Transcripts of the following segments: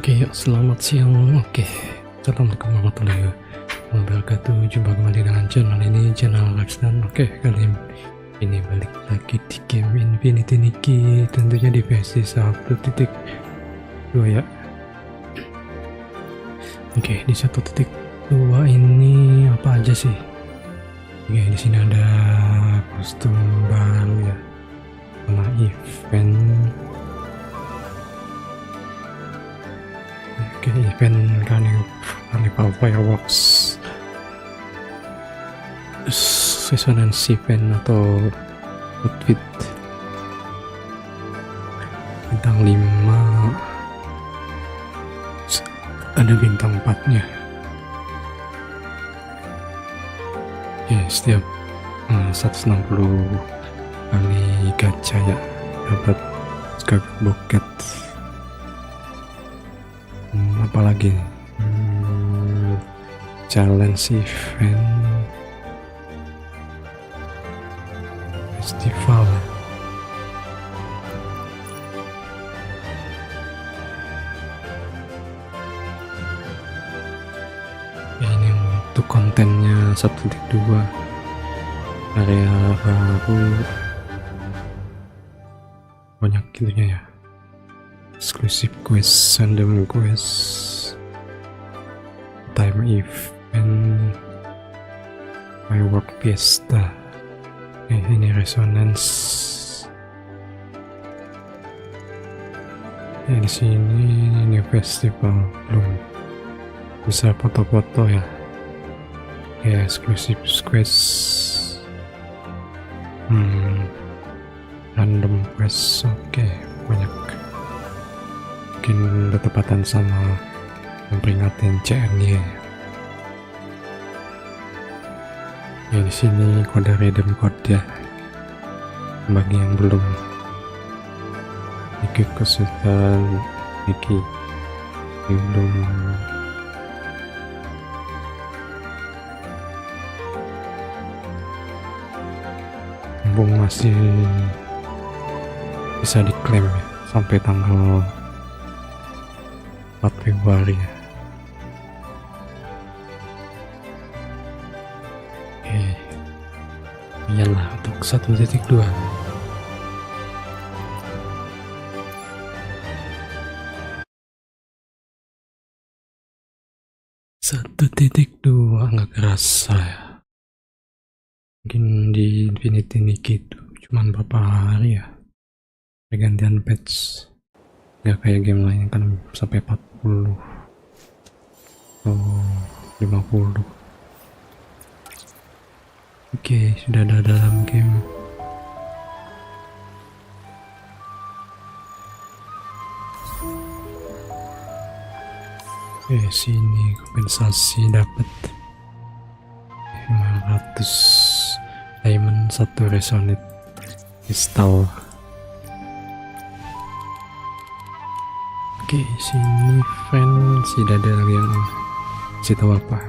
Oke, selamat siang. Assalamualaikum warahmatullahi wabarakatuh. Jumpa kembali dengan channel ini, channel RAxdhan. Kali ini balik lagi di game Infinity Nikki, tentunya di versi 1.2 ya. Di 1.2 ini apa aja sih? Di sini ada kostum baru ya, sama event. Event Carnival Fireworks, resonance event atau outfit bintang 5, ada bintang 4 nya. Setiap 160 kali gacha ya dapat bucket. Apalagi challenge event, festival, ini untuk kontennya 1.2 area baru, banyak gitunya ya. Exclusive quest, random quest, time event, firework fiesta. Ini resonance. Di sini ini festival, belum bisa foto-foto ya. Exclusive quest, random quest. Banyak. Mungkin bertepatan sama memperingatin CN-nya. Di sini kode redeem code ya, bagi yang belum. Nikki kesulitan, Nikki belum. Mumpung masih bisa diklaim ya, sampai tanggal 4 Februari ya. Iyalah untuk 1.2. Nggak kerasa ya. Mungkin di Infinity Nikki itu cuman berapa hari ya pergantian patch. Nggak kayak game lain kan sampai 40 atau 50. Sudah ada dalam game. Sini kompensasi dapat 500 diamond, 1 resonate kristal. Sini fans tidak ada yang kasih tahu apa.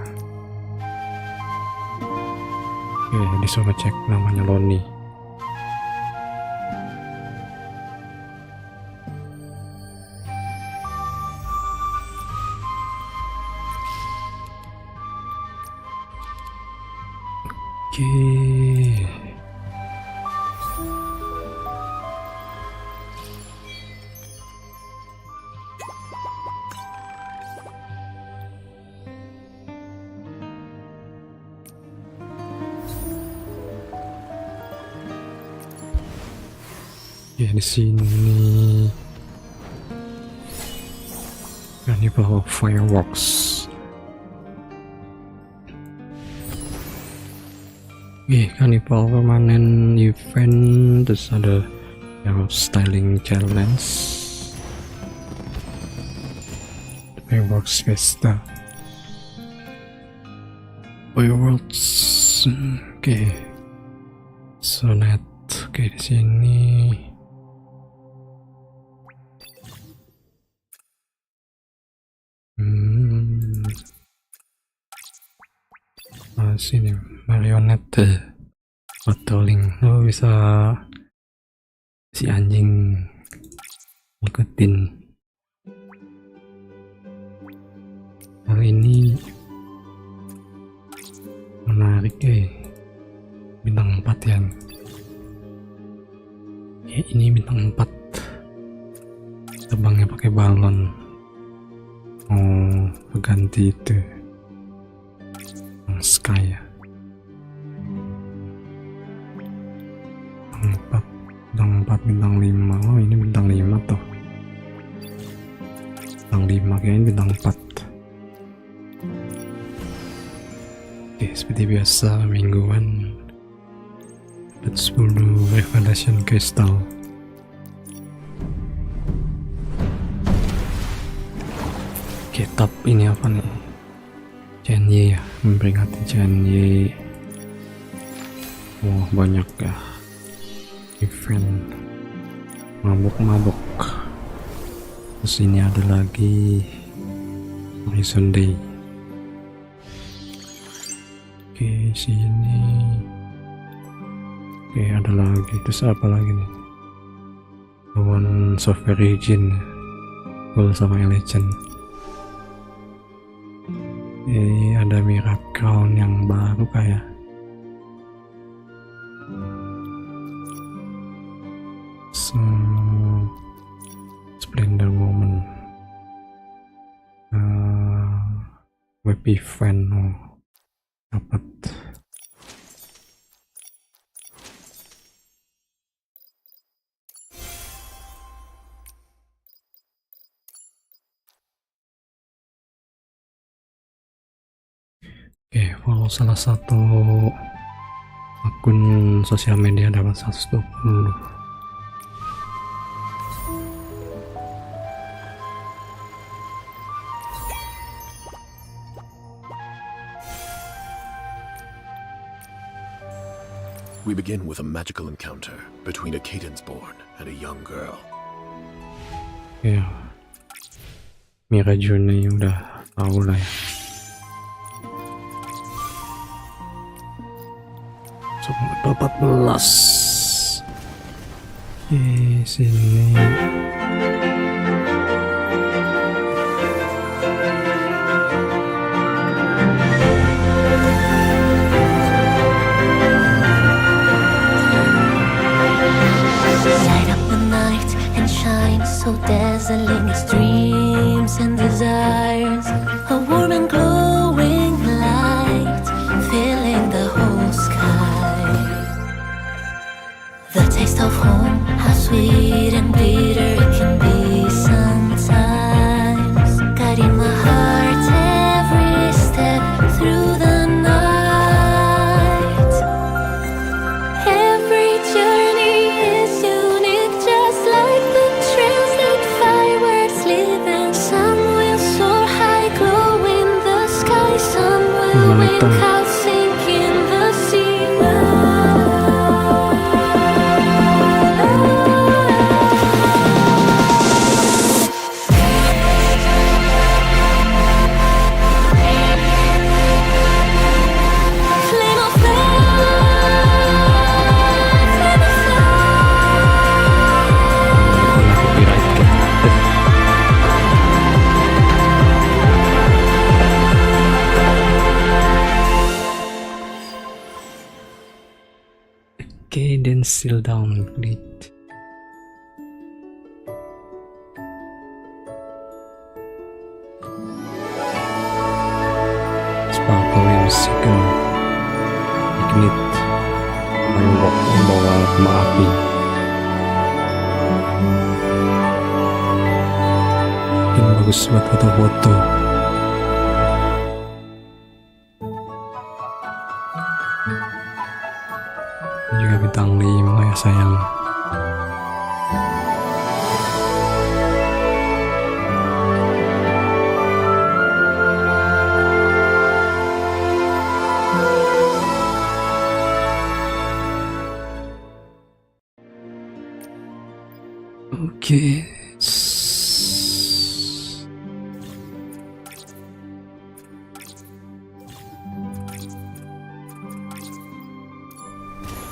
Disuruh cek namanya Loni. Di sini Carnival Fireworks. Carnival permanen event, terus ada yang styling challenge, Fireworks Fiesta, Fireworks. Sonet. Di sini sini marionette bottling. Bisa si anjing ngikutin ini menarik bintang 4 ya. Ini bintang 4, terbangnya pakai balon. Oh, ganti itu sky ya. Bintang 4, bintang 5. Oh, ini bintang 5 tuh. Bintang 5 kayaknya bintang 4. Oke, seperti biasa mingguan dapat 10 revelation crystal. Oke, top ini apa nih? Cenye ya, memperingati Cenye. Wah, banyak ya event mabuk-mabuk. Terus ini ada lagi Horizon Day. Oke, sini. Oke, ada lagi. Terus apa lagi nih? Lawan software region, goal sama legend. Ada mirror crown yang baru kayak. Splendor moment. Web event dapat. Oke, follow salah satu akun sosial media dapat 120. We begin with a magical encounter between a cadence born and a young girl. Ya, Mira Juni udah tahu lah ya. Coba 14. Oke, sini. Light up the night and shine so dazzling its dreams and desires. A warm and glowing light filling the whole sky. The taste of home, how sweet and bitter it can be sometimes. Guiding my heart every step through the night. Every journey is unique, just like the trails that fireworks leave. And some will soar high, glow in the sky. Some will wake out, sink in the sea. Flame of light, flame of Copyright kan. Okay, then seal down complete. Sparkle and sickle. Ignite. Firework membawa kembang api. Ini bagus buat foto-foto. Ini juga bintang 5 ya sayang. Oke.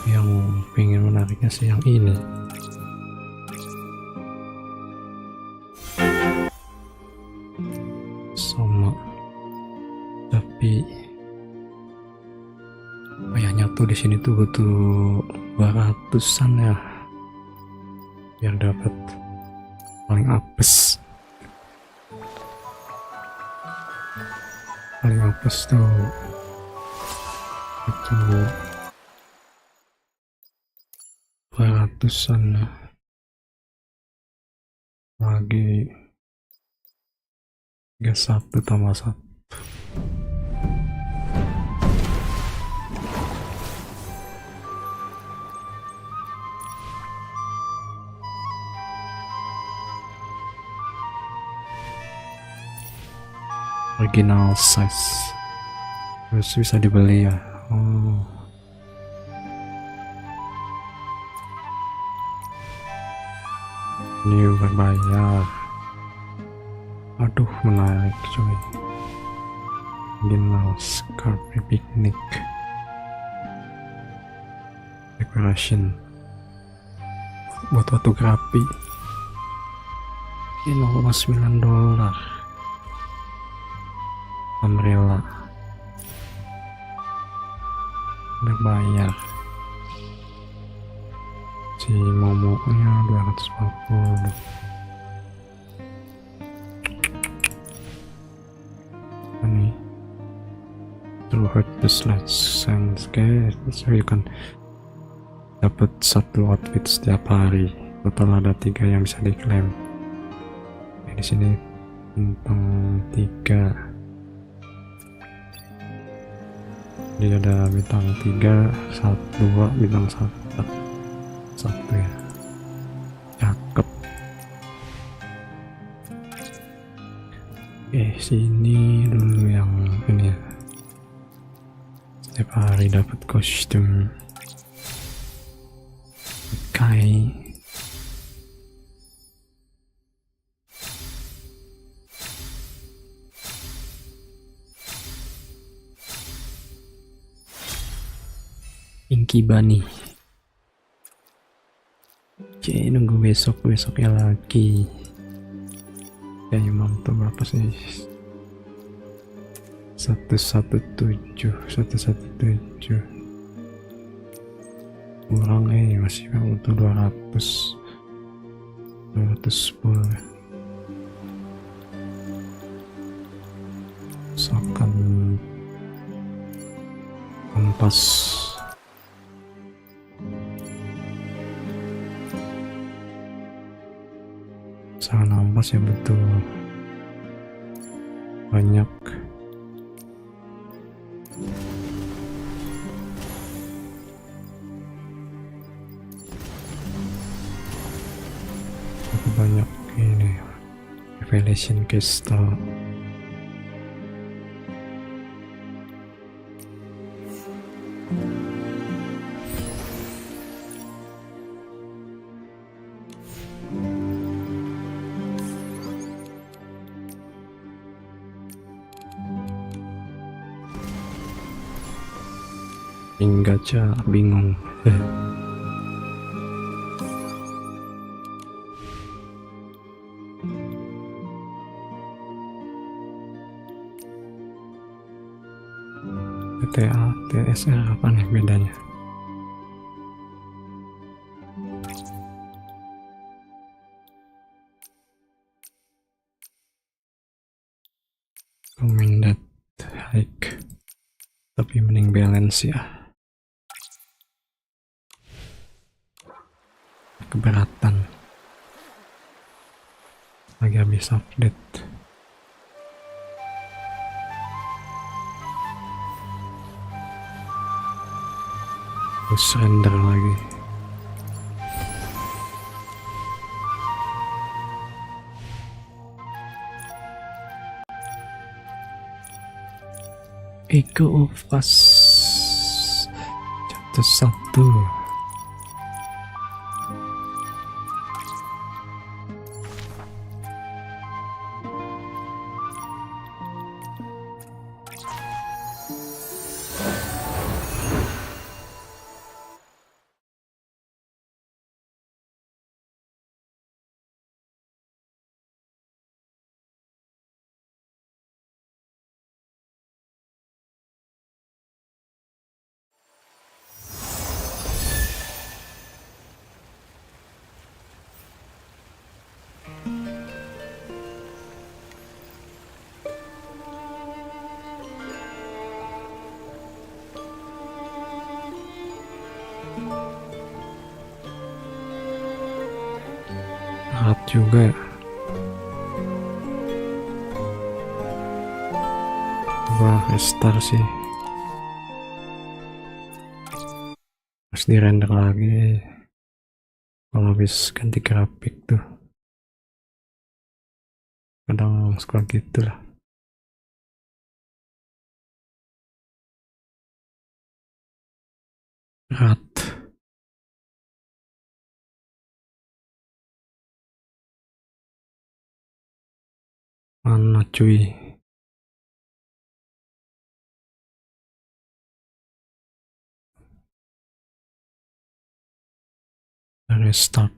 Yang pengen menariknya sih yang ini. Sama tapi kayaknya tuh di sini tuh butuh 200-an ya biar dapat paling apes. Paling apes tuh itu 200-an ya. Lagi 31 tambah 1. Original size terus bisa dibeli ya. Ini berbayar. Aduh, menarik cuy. Original Scarpe Picnic decoration buat fotografi. Ini $0,9. Umbrella berbayar. Si momonya 240. Ini True Heart Sense guys, so you can dapat satu outfit setiap hari. Total ada 3 yang bisa diklaim. Di sini bintang 3. Jadi ada bintang 3, 1, 2, bintang 1 ya. Cakep. Sini dulu yang ini ya. Setiap hari dapat kostum Kai. Inky Bunny. Oke, nunggu besoknya lagi. Kayaknya mantap. Berapa sih? 117 kurang masih butuh 210. Misalkan kompas sangat ampas ya, betul banyak. Banyak ini Revelation Crystal. Gacha bingung. TTA, TSR apa nih bedanya? Recommended hike, tapi mending balance ya. Keberatan lagi habis update. Terus render lagi. Echo of Us chapter 1. juga. Wah, restart sih. Harus di render lagi. Kalau habis ganti grafik tuh. Kadang suka gitu lah. Rat. Mana cuy? Restart.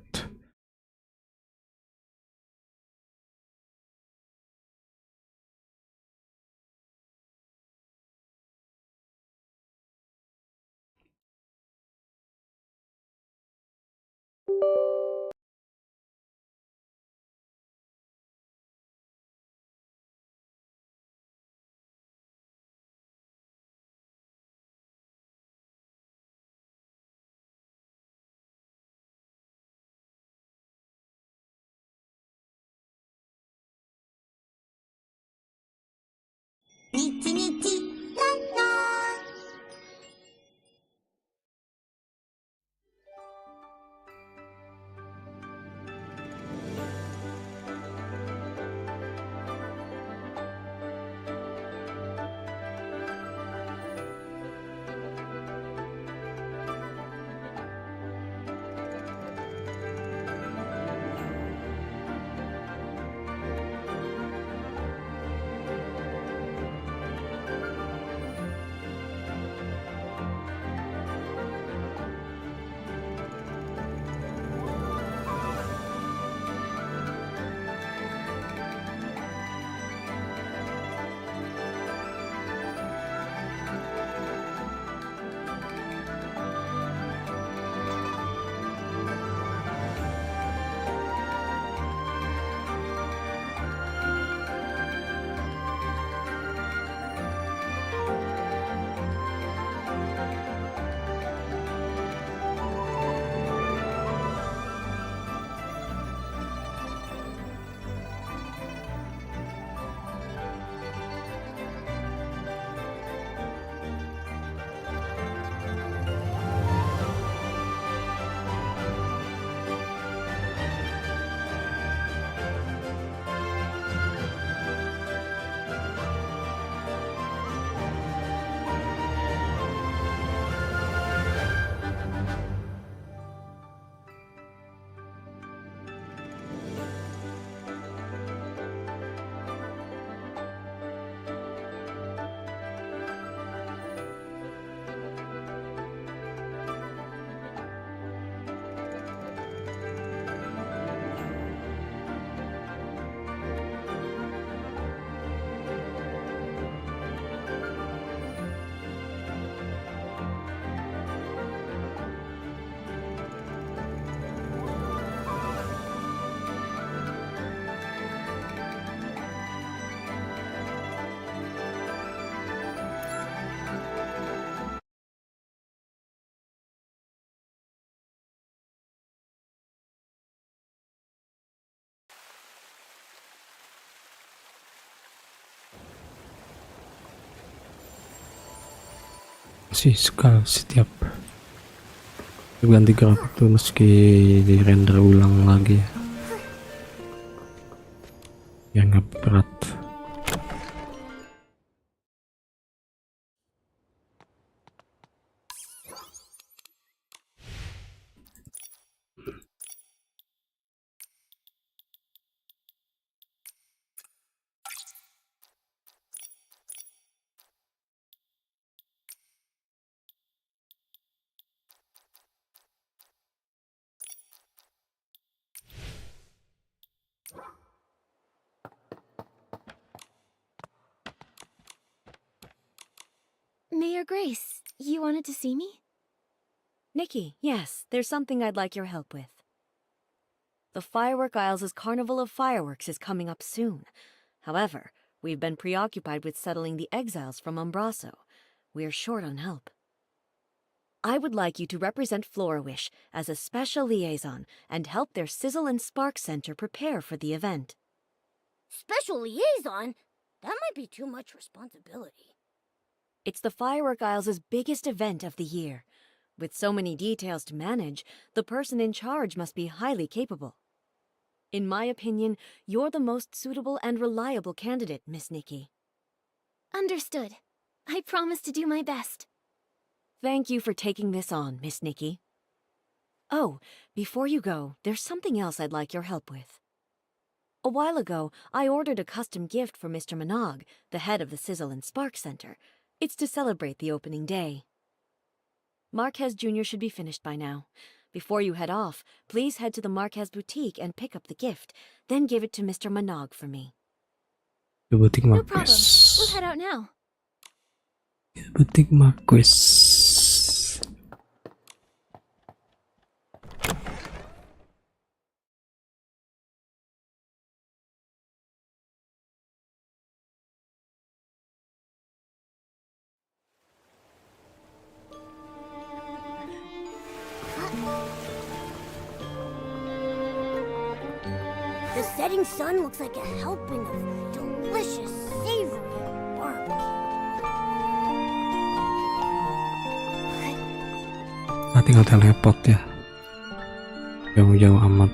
Masih suka setiap ganti grafik tuh meski di render ulang lagi ya nggak berat. Mayor Grace, you wanted to see me? Nikki, yes, there's something I'd like your help with. The Firework Isles' Carnival of Fireworks is coming up soon. However, we've been preoccupied with settling the exiles from Umbraso. We're short on help. I would like you to represent Florawish as a special liaison and help their Sizzle and Spark Center prepare for the event. Special liaison? That might be too much responsibility. It's the Firework Isles' biggest event of the year. With so many details to manage, the person in charge must be highly capable. In my opinion, you're the most suitable and reliable candidate, Miss Nikki. Understood. I promise to do my best. Thank you for taking this on, Miss Nikki. Oh, before you go, there's something else I'd like your help with. A while ago, I ordered a custom gift for Mr. Minogue, the head of the Sizzle and Spark Center. It's to celebrate the opening day. Marquez Jr. should be finished by now. Before you head off, please head to the Marquez boutique and pick up the gift, then give it to Mr. Minogue for me. Ke butik No problem. Marquez. We'll head out now. Ke butik Marquez. The setting sun looks like a helping of delicious, savory barbecue. Tinggal teleport ya. Jauh-jauh amat.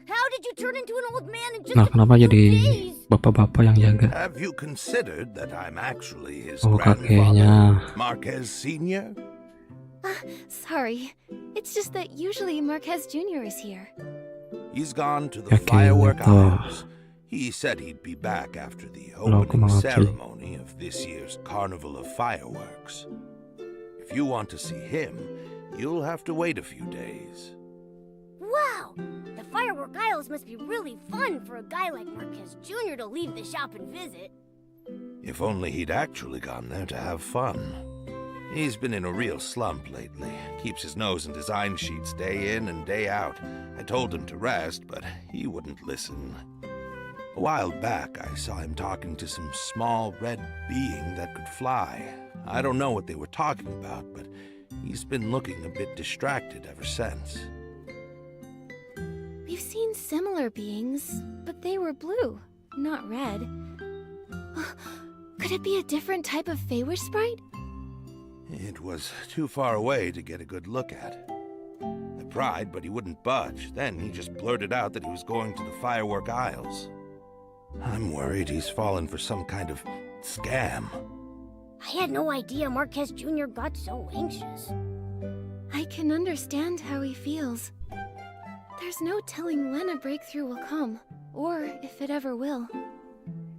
How did you turn into an old man in just Nah, a kenapa few jadi days? bapak-bapak yang jaga? Have you considered that I'm actually his Oh, grandfather, kakeknya. Marquez Sr.? Sorry. It's just that usually Marquez Jr. is here. He's gone to the Kakeknya Firework tuh. Isles. He said he'd be back after the Kalau aku opening maaf sih. ceremony of this year's Carnival of Fireworks. If you want to see him, you'll have to wait a few days. Wow! The Firework Isles must be really fun for a guy like Marquez Jr. to leave the shop and visit. If only he'd actually gone there to have fun. He's been in a real slump lately. Keeps his nose in design sheets day in and day out. I told him to rest, but he wouldn't listen. A while back, I saw him talking to some small red being that could fly. I don't know what they were talking about, but he's been looking a bit distracted ever since. We've seen similar beings, but they were blue, not red. Could it be a different type of Feywish sprite? It was too far away to get a good look at. I pried, but he wouldn't budge. Then he just blurted out that he was going to the Firework Isles. I'm worried he's fallen for some kind of scam. I had no idea Marquez Jr. got so anxious. I can understand how he feels. There's no telling when a breakthrough will come, or if it ever will.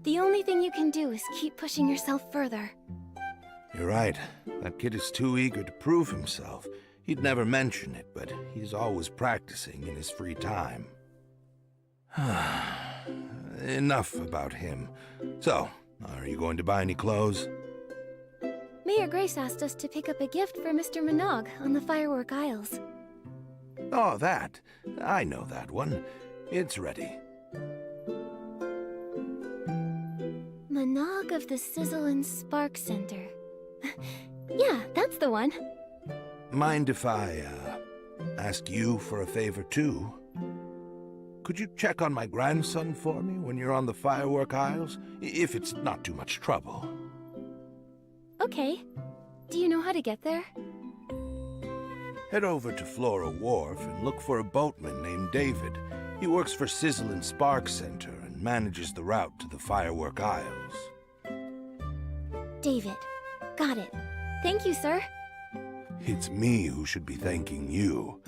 The only thing you can do is keep pushing yourself further. You're right. That kid is too eager to prove himself. He'd never mention it, but he's always practicing in his free time. Enough about him. So, are you going to buy any clothes? Mayor Grace asked us to pick up a gift for Mr. Minogue on the Firework Isles. Oh, that. I know that one. It's ready. Minogue of the Sizzle and Spark Center. Yeah, that's the one. Mind if I, ask you for a favor, too? Could you check on my grandson for me when you're on the Firework Isles? If it's not too much trouble. Okay. Do you know how to get there? Head over to Flora Wharf and look for a boatman named David. He works for Sizzle and Spark Center and manages the route to the Firework Isles. David. Got it. Thank you, sir. It's me who should be thanking you.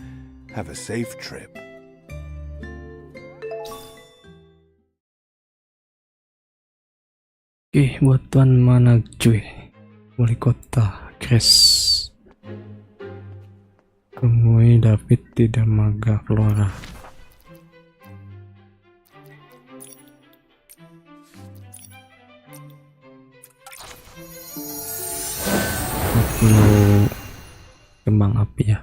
Have a safe trip. Oke, buat Tuan mana cuy? Wali kota Grace. Temui David di dermaga Flora. Perlu kembang api ya.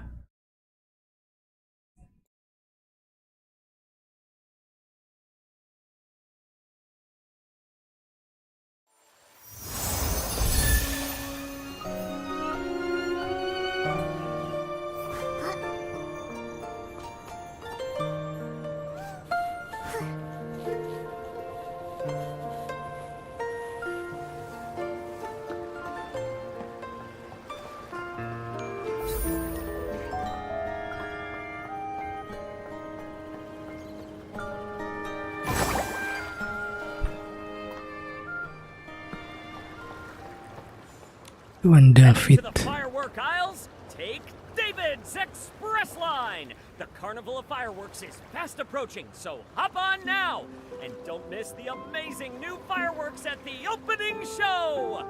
Tuan David. To the Firework Isles, take David's Express Line. The Carnival of Fireworks is fast approaching, so hop on now. And don't miss the amazing new fireworks at the opening show.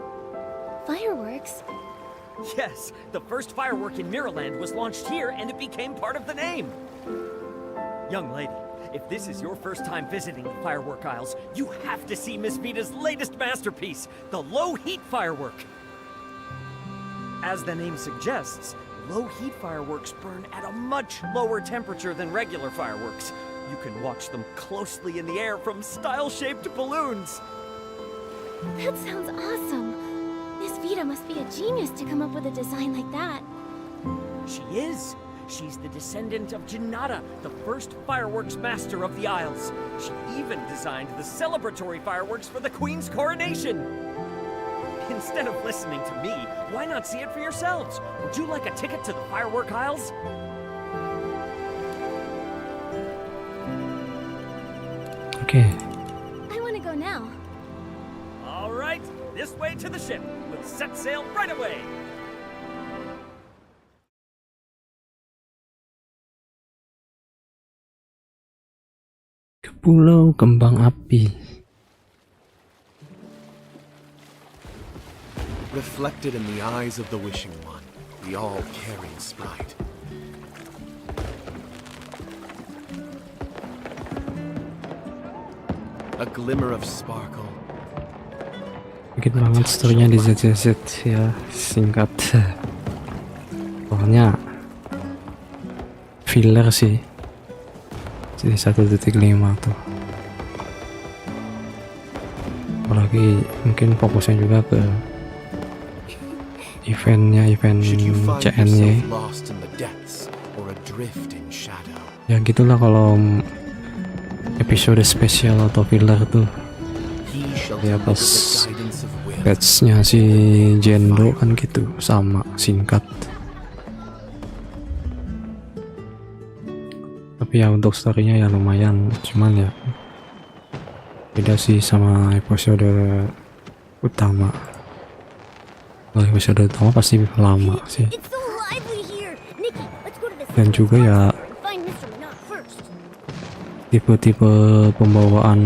Fireworks? Yes, the first firework in Mirrorland was launched here and it became part of the name. Young lady, if this is your first time visiting the Firework Isles, you have to see Miss Vita's latest masterpiece, the low heat firework. As the name suggests, low-heat fireworks burn at a much lower temperature than regular fireworks. You can watch them closely in the air from style-shaped balloons. That sounds awesome. Miss Vita must be a genius to come up with a design like that. She is. She's the descendant of Janata, the first fireworks master of the Isles. She even designed the celebratory fireworks for the Queen's coronation. Instead of listening to me, why not see it for yourselves? Would you like a ticket to the Firework Isles? Okay. I want to go now. All right, this way to the ship. We'll set sail right away. Ke Pulau Kembang Api. Reflected in the eyes of the Wishing One, the all-caring sprite. A glimmer of sparkle. Dikit banget storynya di ZZZ ya, singkat. Pokoknya filler sih. Jadi 1.5 tuh. Apalagi mungkin fokusnya juga ke event CN-nya. Ya gitulah kalau episode spesial atau filler tuh. Ya pas batch-nya si Jendo kan gitu, sama singkat. Tapi ya untuk story-nya ya lumayan, cuman ya beda sih sama episode utama. Kalau episode utama pasti lama sih. Dan juga ya tipe-tipe pembawaan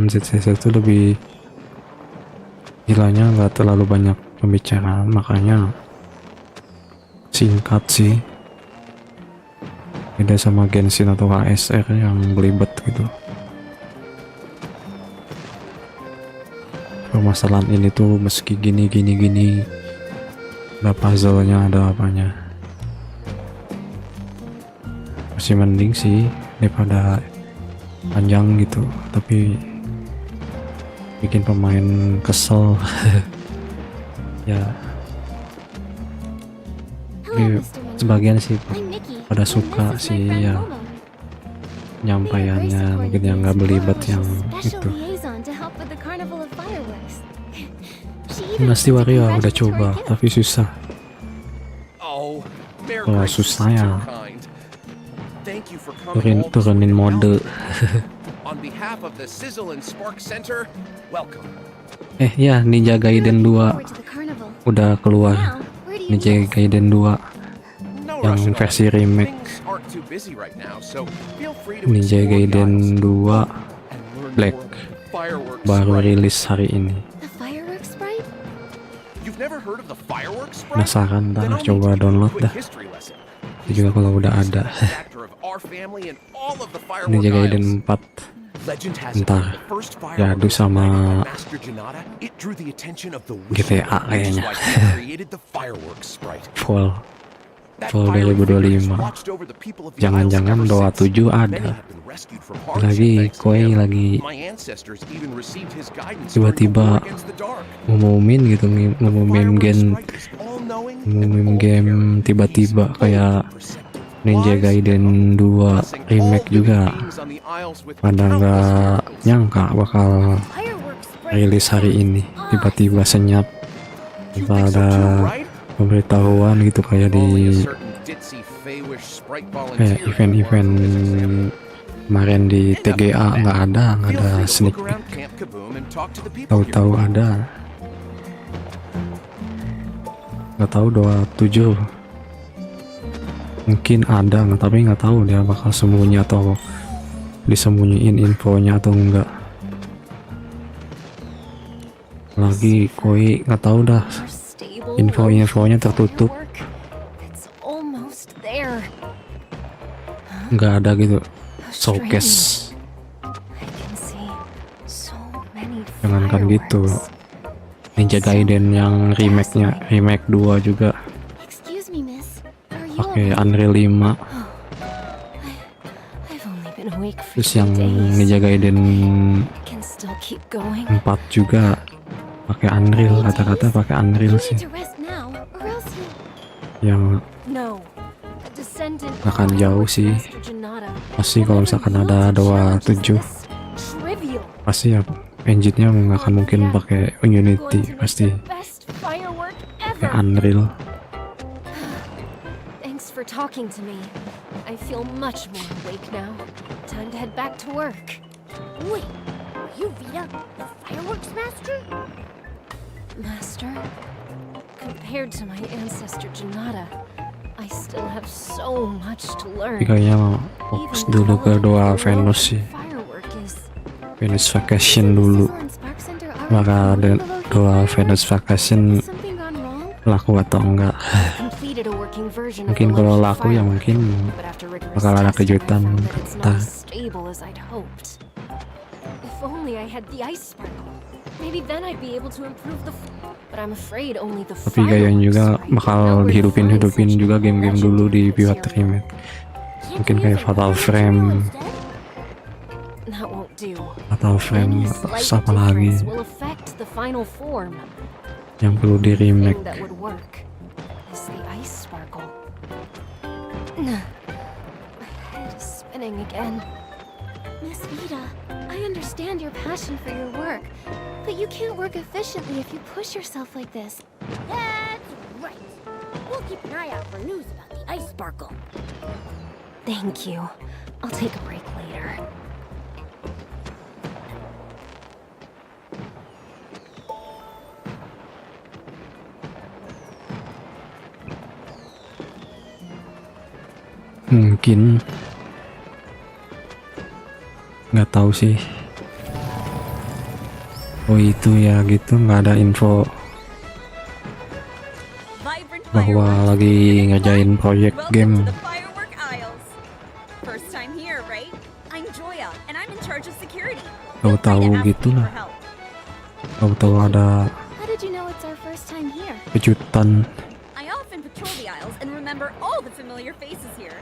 ZZZ itu lebih gilanya, nggak terlalu banyak pembicaraan, makanya singkat sih. Beda sama Genshin atau KSR yang belibet gitu. Permasalahan ini tuh meski gini ada puzzle-nya, ada apanya, masih mending sih daripada panjang gitu, tapi bikin pemain kesel. Ya tapi sebagian sih pada suka sih ya nyampaiannya, mungkin yang nggak belibet yang itu. Dynasty Warrior udah coba tapi susah. Kalau susah ya turunin mode. Ya Ninja Gaiden 2 udah keluar. Ninja Gaiden 2 yang versi remake. Ninja Gaiden 2 Black Firework baru sprite. rilis hari ini. The fireworks sprite? You've never heard of the firework sprite? Penasaran, Then ntar I'll coba need to give you a download quick dah. history lesson. Itu juga kalau udah ada. Factor of our family and all of the Ini firework jaga isles. Eden 4. Legend has it Ntar that the first diadu fireworks sama ignited by Master Janata, it drew the attention of the GTA wizard, which is kayaknya. why he created the fireworks sprite. Full That Full fiery figure 2025. has watched over the people of the Jangan-jangan isles doa ever 7 since. Many ada. have been rescued from hardship Lagi thanks to Koi him. lagi My ancestors even received his guidance during the tiba-tiba war against the dark. ngumumin gitu, ngumumin Fireworks game, sprite is all-knowing and ngumumin game all-caring. tiba-tiba He's kayak overprotective. Ninja Gaiden 2 Blessing all remake living juga. beings on the isles with Pada countless nggak miracles. nyangka bakal Fireworks sprite. rilis hari ini, tiba-tiba senyap You tanpa think so ada too, right? pemberitahuan gitu, kayak Only a di certain ditzy Feywish sprite kayak volunteer event-event can warrant a visit. kemarin di TGA nggak ada Feel free to sneak look around Camp Kaboom and talk to the people tahu-tahu here. ada, nggak tahu 27 mungkin ada, tapi nggak tahu dia bakal sembunyi atau disembunyiin infonya atau enggak. Lagi Koi nggak tahu dah, More stable, info-infonya tertutup, firework. It's almost there. nggak ada gitu How showcase. I can see so many Jangankan gitu, fireworks. Ninja Gaiden yang remake 2 juga Excuse me, miss. Are you pakai okay? Unreal 5. I've only been awake for Terus 2 yang days. Ninja Gaiden I can still keep going. 4 juga pakai Unreal, kata-kata pakai You Unreal need sih. to rest now, or else you... Yang No. A descendant nggak akan jauh sih, Master Janata. pasti kalau misalkan ada 27 Trivial. pasti ya engine-nya nggak akan mungkin pakai Unity, pasti Best firework pakai ever. Unreal. Thanks for talking to me. I feel much more awake now. Time to head back to work. Wait, are you Vita, the fireworks master? Master, compared to my ancestor Janata, I still have so much to learn. Tapi kayaknya fokus dulu ke doa Venus sih, Firework is Venus Vacation dulu. Sizzle and Spark Center are Maka ada doa Venus Vacation Has something gone wrong? laku atau enggak. completed a working version of Mungkin the kalau Legend laku ya Firework, mungkin but after rigorous bakal ada testing, I kejutan found that it's not ntar. as stable as I'd hoped. If only I had the ice sparkle. Maybe then I'd be able to improve the. But I'm afraid only the. Tapi kayaknya juga bakal dihidupin juga game-game dulu di buat remake. Mungkin kayak Fatal Frame, That won't do. Fatal Frame Any atau slight apa lagi difference will affect the final form. yang perlu di Thing remake. that would work is the ice sparkle. My head is spinning again. Miss Vita, I understand your passion for your work, but you can't work efficiently if you push yourself like this. That's right. We'll keep an eye out for news about the ice sparkle. Thank you. I'll take a break later. Mungkin nggak tahu sih. Oh itu ya gitu, nggak ada info bahwa lagi ngerjain proyek game. Welcome to the Firework Isles. First time here, right? I'm Joya, and I'm in charge of security. Feel free to Tahu-tahu ask me gitu for lah. help. Tahu-tahu ada How did you know it's our first time here? kejutan. I often patrol the Isles and remember all the familiar faces here.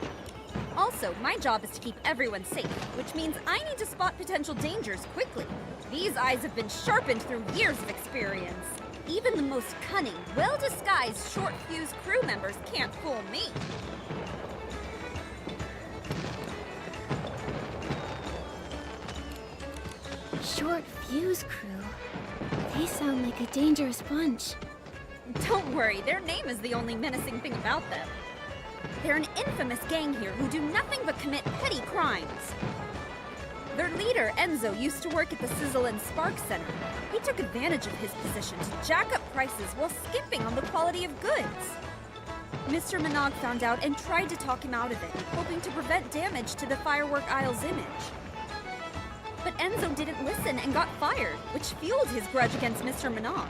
Also, my job is to keep everyone safe, which means I need to spot potential dangers quickly. These eyes have been sharpened through years of experience. Even the most cunning, well-disguised, short-fused crew members can't fool me. Short Fuse Crew. They sound like a dangerous bunch. Don't worry, their name is the only menacing thing about them. They're an infamous gang here who do nothing but commit petty crimes. Their leader, Enzo, used to work at the Sizzle and Spark Center. He took advantage of his position to jack up prices while skimping on the quality of goods. Mr. Minogue found out and tried to talk him out of it, hoping to prevent damage to the Firework Isle's image. But Enzo didn't listen and got fired, which fueled his grudge against Mr. Minogue.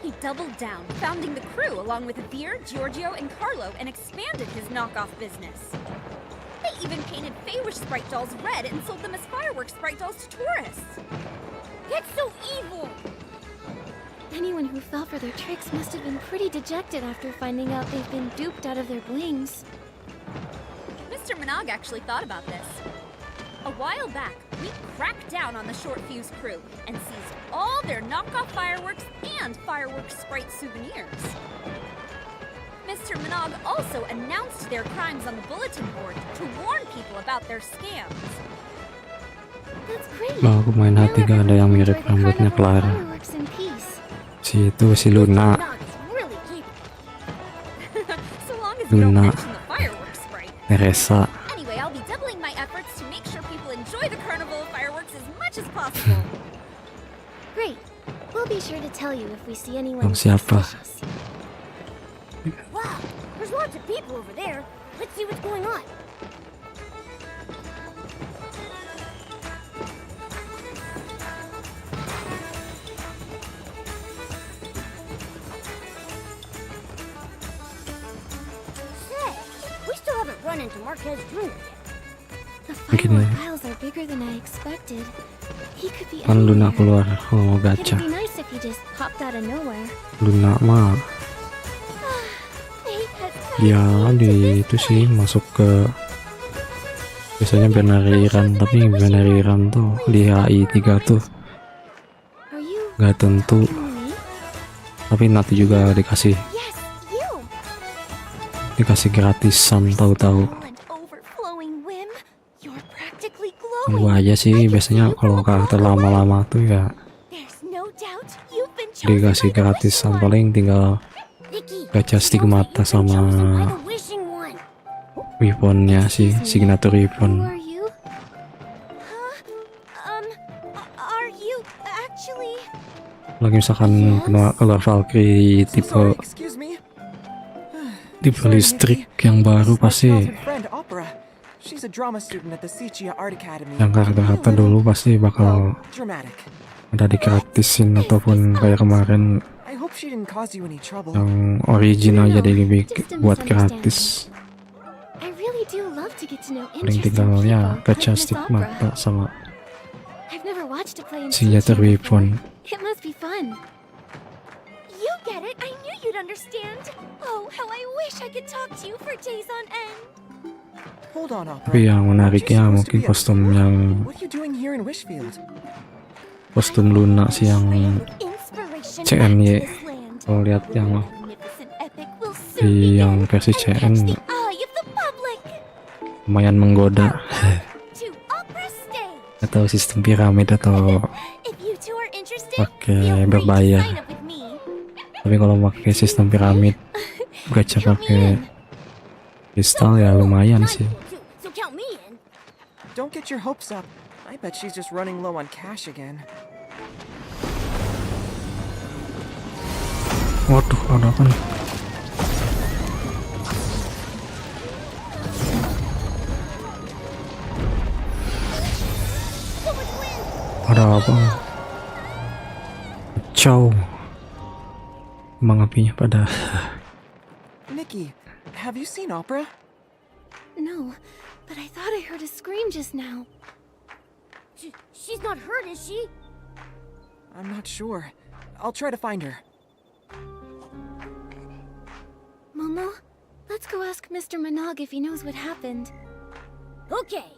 He doubled down, founding the crew along with Veer, Giorgio, and Carlo, and expanded his knockoff business. They even painted Feywish sprite dolls red and sold them as Firework sprite dolls to tourists. That's so evil! Anyone who fell for their tricks must have been pretty dejected after finding out they've been duped out of their blings. Mr. Minogue actually thought about this. A while back, we cracked down on the Short Fuse crew and seized all their knockoff fireworks and fireworks sprite souvenirs. Mr. Minogue also announced their crimes on the bulletin board to warn people about their scams. That's great. Aku main hati gak ada yang mirip rambutnya Clara. Fireworks in peace. Si itu si Luna. Really keep So long as you don't Luna. mention the fireworks sprite. Teresa. Anyway, I'll be doubling my efforts to make sure people enjoy the carnival of fireworks as much as possible. Great. We'll be sure to tell you if we see anyone Bang siapa? suspicious. Wow, there's lots of people over there. Let's see what's going on. Say, we still haven't run into Marquez Jr. yet. The Mungkin firework piles are bigger than I expected. He could be kan Luna anywhere. keluar. Oh, It'd gacha. be nice if he just popped out of nowhere. Luna mah Fate has dia tied me di to itu this sih place. masuk ke biasanya Benariran, tapi Benariran tuh di HI 3 tuh Are you nggak tentu, talking to me? tapi nanti juga dikasih Yes, you. gratisan tahu-tahu. And overflowing whim. You're practically Gua glowing. aja sih biasanya kalau karakter lama-lama tuh ya There's no doubt you've been chosen dikasih by the gratisan, wishing one. paling tinggal Nikki, gacha stigmata chosen by sama the wishing one. weaponnya sih, signature Who weapon. are you? Are you actually? Lagi misalkan keluar Valkyrie tipe excuse me. listrik yang baru, pasti Friend Opera. She's a drama student at the Sichia Art Academy. yang karakter dulu pasti bakal Dramatic. ada digratisin, ataupun kayak kemarin I hope she didn't cause you any trouble. yang origin aja buat gratis. I really do love to get to know Paling interesting tinggal people, ya like gacha Miss stigmata Opera. sama I've never watched a play in signature Sichia before. weapon. It must be fun. You get it. I knew you'd understand. Oh, how I wish I could talk to you for days on end. Hold on, Opera. Tapi yang menariknya Aren't you mungkin supposed to be kostum at yang What are you doing here in Wishfield? kostum Luna sih yang Inspiration CNY. back to this land. Kalau lihat yang Magnificent epic will soon di begin yang versi and CN catch the eye of the public. lumayan menggoda. To Opera Stage. Atau sistem piramid atau If you two are interested, pakai feel free to berbayar. sign up with me. Tapi kalau pakai sistem piramid gacha Count me pakai in. kristal ya lumayan Not sih. equal to, so count me in. Don't get your hopes up. I bet she's just running low on cash again. Waduh, ada apa nih? Ada apa? Kacau. Kembang apinya pada Nikki, have you seen Opera? No, but I thought I heard a scream just now. She's not hurt, is she? I'm not sure. I'll try to find her. Momo, let's go ask Mr. Minogue if he knows what happened. Okay.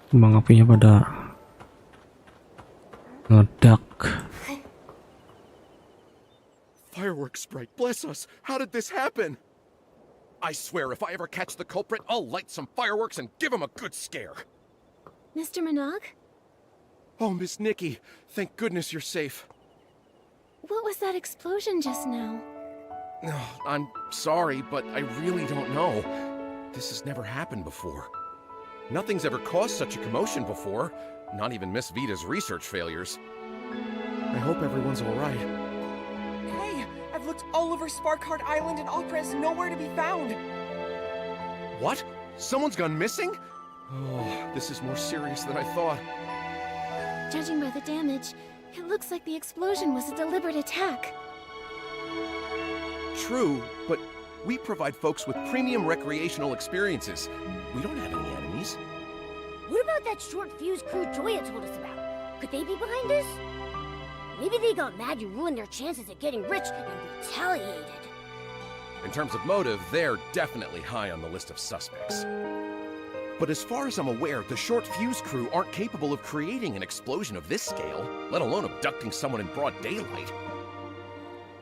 kembang apinya pada ngeledak. Firework sprite, bless us. How did this happen? I swear if I ever catch the culprit, I'll light some fireworks and give him a good scare. Mr. Minogue? Oh, Miss Nikki, thank goodness you're safe. What was that explosion just now? Oh, I'm sorry, but I really don't know. This has never happened before. Nothing's ever caused such a commotion before, not even Miss Vita's research failures. I hope everyone's all right. Hey, I've looked all over Sparkheart Island and Opera is nowhere to be found. What? Someone's gone missing? Oh, this is more serious than I thought. Judging by the damage, it looks like the explosion was a deliberate attack. True, but we provide folks with premium recreational experiences. We don't have any enemies. What about that short fuse crew Joya told us about? Could they be behind us? Maybe they got mad you ruined their chances at getting rich and retaliated. In terms of motive, they're definitely high on the list of suspects. But as far as I'm aware, the short fuse crew aren't capable of creating an explosion of this scale, let alone abducting someone in broad daylight.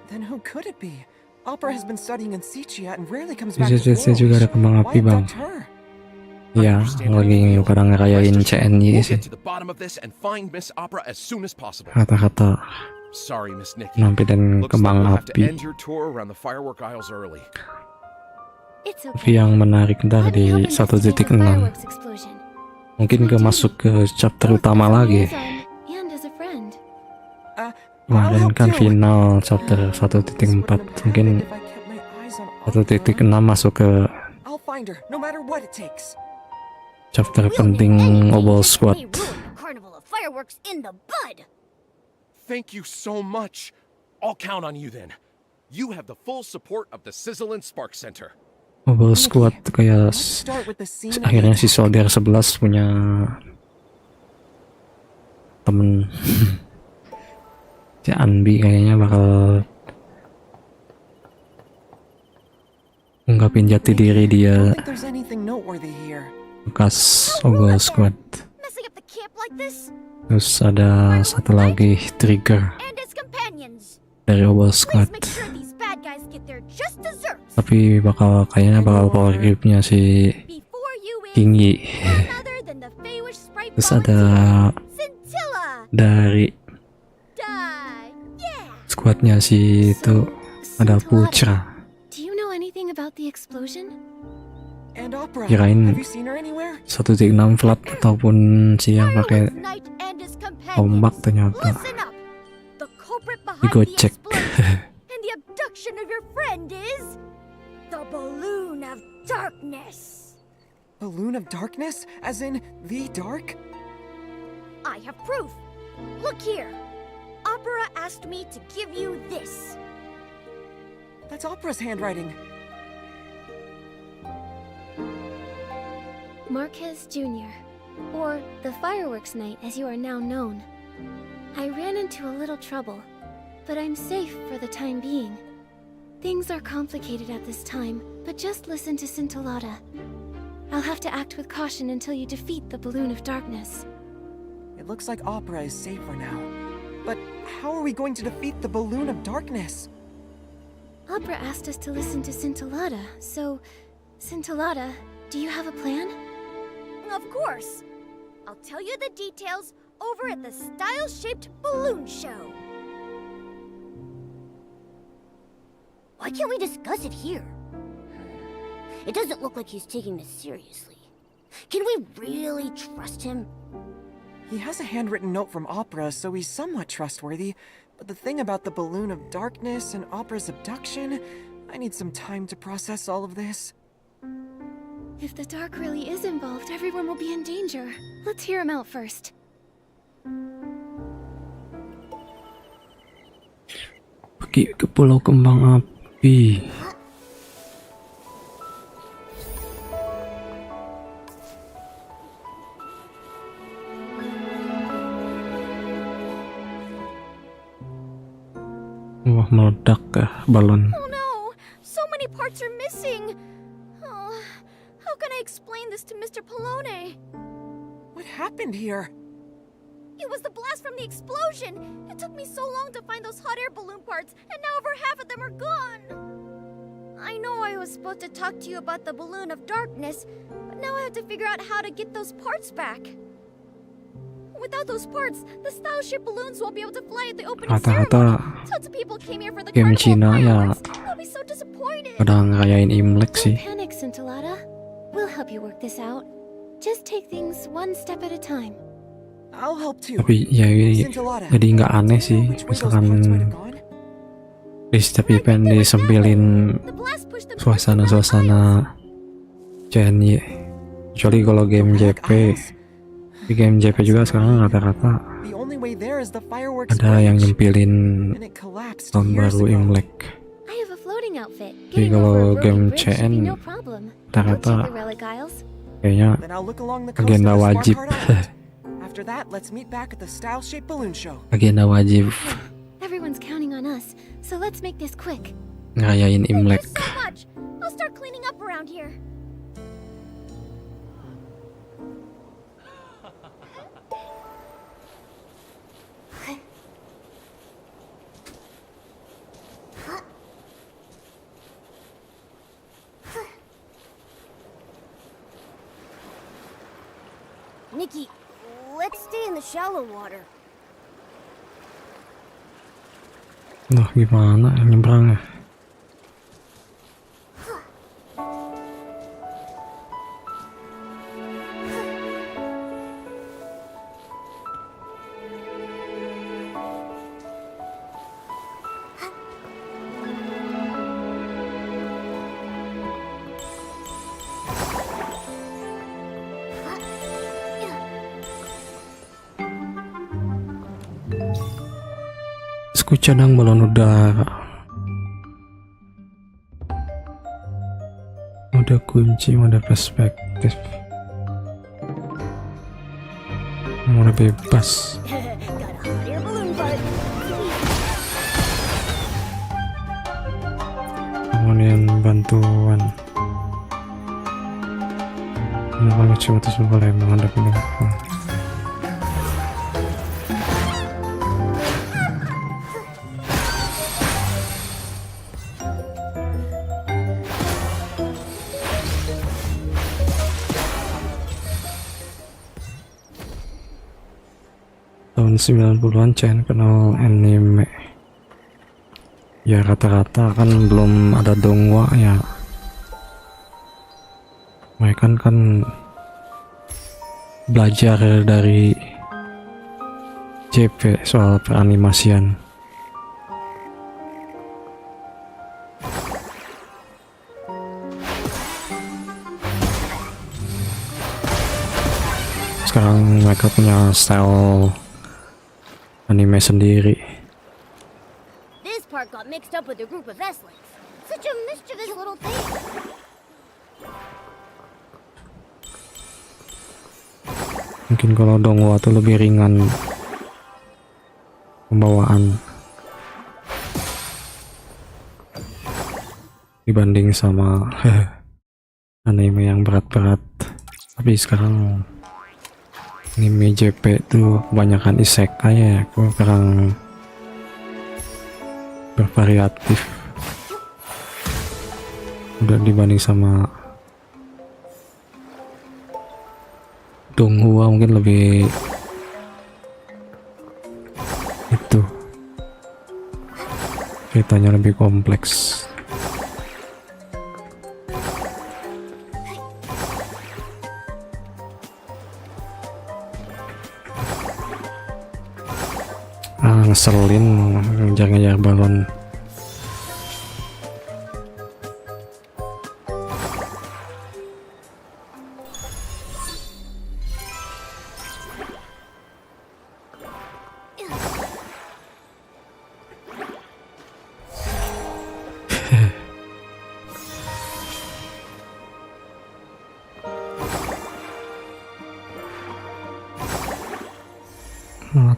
Then who could it be? Opera has been studying in Sichia and rarely comes back Bisa to juga ada kembang Why api bang. abduct her? Iya, lagi pada ngerayain CNY We'll sih. get to the bottom of this and find Miss Opera as soon as possible. Kata-kata Sorry, Miss Nikki. Nampi dan Looks like kembang we'll have to api. end your tour around the firework aisles early. It's Tapi okay. yang menarik ntar Let me help di investigate the 1.6 fireworks explosion. mungkin ke masuk ke chapter Both utama as a lagi. liaison and as a friend. I'll Kemarin help kan too. final chapter This wouldn't 1.4, have mungkin happened if I kept my eyes on Opera. 1.6 masuk ke I'll find her, no matter what it takes. chapter We'll do penting anything Obol just to Squad. ruin the carnival of fireworks in the bud. Thank you so much. I'll count on you then. You have the full support of the Sizzle and Spark Center. Obol Squad kayak Let's start with the scene. akhirnya si Soldier 11 punya temen. Si Anbi kayaknya bakal ungkapin jati diri I dia don't think there's anything noteworthy here. bekas Obol Squad. Messing up the camp like this Terus ada satu lagi Trigger and its companions. dari Obol Please Squad. make sure these bad guys get their just desserts. Tapi kayaknya bakal power gripnya si Before you is Tinggi. none other than the Feywish Sprite Terus ada volunteer, Scintilla. dari Die. Yeah. squadnya si itu ada Putra. Do you know anything about the explosion? And Opera, Kirain have you seen her anywhere? 1.6 flat ataupun si yang pakai Fireworks Knight and his companions. ombak ternyata. Listen up. The culprit behind the Digocek. explosion and the abduction of your friend is the Balloon of Darkness. Balloon of darkness? As in the dark? I have proof. Look here. Opera asked me to give you this. That's Opera's handwriting. Marquez Jr., or the Fireworks Knight as you are now known. I ran into a little trouble, but I'm safe for the time being. Things are complicated at this time, but just listen to Scintillata. I'll have to act with caution until you defeat the Balloon of Darkness. It looks like Opera is safe for now. But how are we going to defeat the Balloon of Darkness? Opera asked us to listen to Scintillata, so... Scintillata, do you have a plan? Of course. I'll tell you the details over at the Style-Shaped Balloon Show. Why can't we discuss it here? It doesn't look like he's taking this seriously. Can we really trust him? He has a handwritten note from Opera, so he's somewhat trustworthy. But the thing about the Balloon of Darkness and Opera's abduction, I need some time to process all of this. If the dark really is involved, everyone will be in danger. Let's hear him out first. Pergi ke Pulau Kembang Api. Wah, meledak balon. Oh no! So many parts are missing! Oh, how can I explain this to Mr. Polone? What happened here? It was the blast from the explosion! It took me so long to find those hot air balloon parts, and now over half of them are gone! I know I was supposed to talk to you about the Balloon of Darkness, but now I have to figure out how to get those parts back. Without those parts, the style ship balloons won't be able to fly at the opening ceremony. Kata-kata Tons of people came here for the game carnival Cina ya fireworks. They'll be so disappointed. pada ngerayain Imlek Don't sih. panic, Scintillata. We'll help you work this out. Just take things one step at a time. I'll help too. Tapi ya Scintillata, jadi nggak aneh do you sih know which way those misalkan parts might have gone? di setiap event disempilin The blast pushed them suasana-suasana CNY. Kecuali kalau game JP, di game JP juga sekarang rata-rata The only way there is the fireworks ada yang bridge. nyempilin And it collapsed tahun years baru ago. Imlek. I have a floating outfit. Jadi Getting kalau over a game broken bridge should be CN no problem. Go check rata-rata the relic aisles. kayaknya Then I'll look along the coast agenda of the wajib. Smart Heart Island. After that, let's meet back at the style-shaped balloon show. Agenda wajib Everyone's counting on us, so let's make this quick. ngerayain Imlek. Thank you so much. I'll start cleaning up around here. Nikki, let's stay in the shallow water. Nah, gimana nyebrangnya? Aku cadang balon udara. Mode kunci, mode perspektif, mode bebas. Got a hot air balloon part. Kemudian bantuan. Melakukan coba terus boleh menghadap penumpang. Tahun 90-an Chan kenal anime. Ya rata-rata kan belum ada dongwa ya. Mereka kan belajar dari JP soal peranimasian. Sekarang mereka punya style anime sendiri. This part got mixed up with a group of S-Links. Such a mischievous little thing. Mungkin kalau dongwa tuh lebih ringan pembawaan dibanding sama anime yang berat-berat. Tapi sekarang anime JP tuh kebanyakan isekai ya, kurang bervariatif udah dibanding sama donghua, mungkin lebih itu ceritanya lebih kompleks. Ngeselin ngejar-ngejar balon.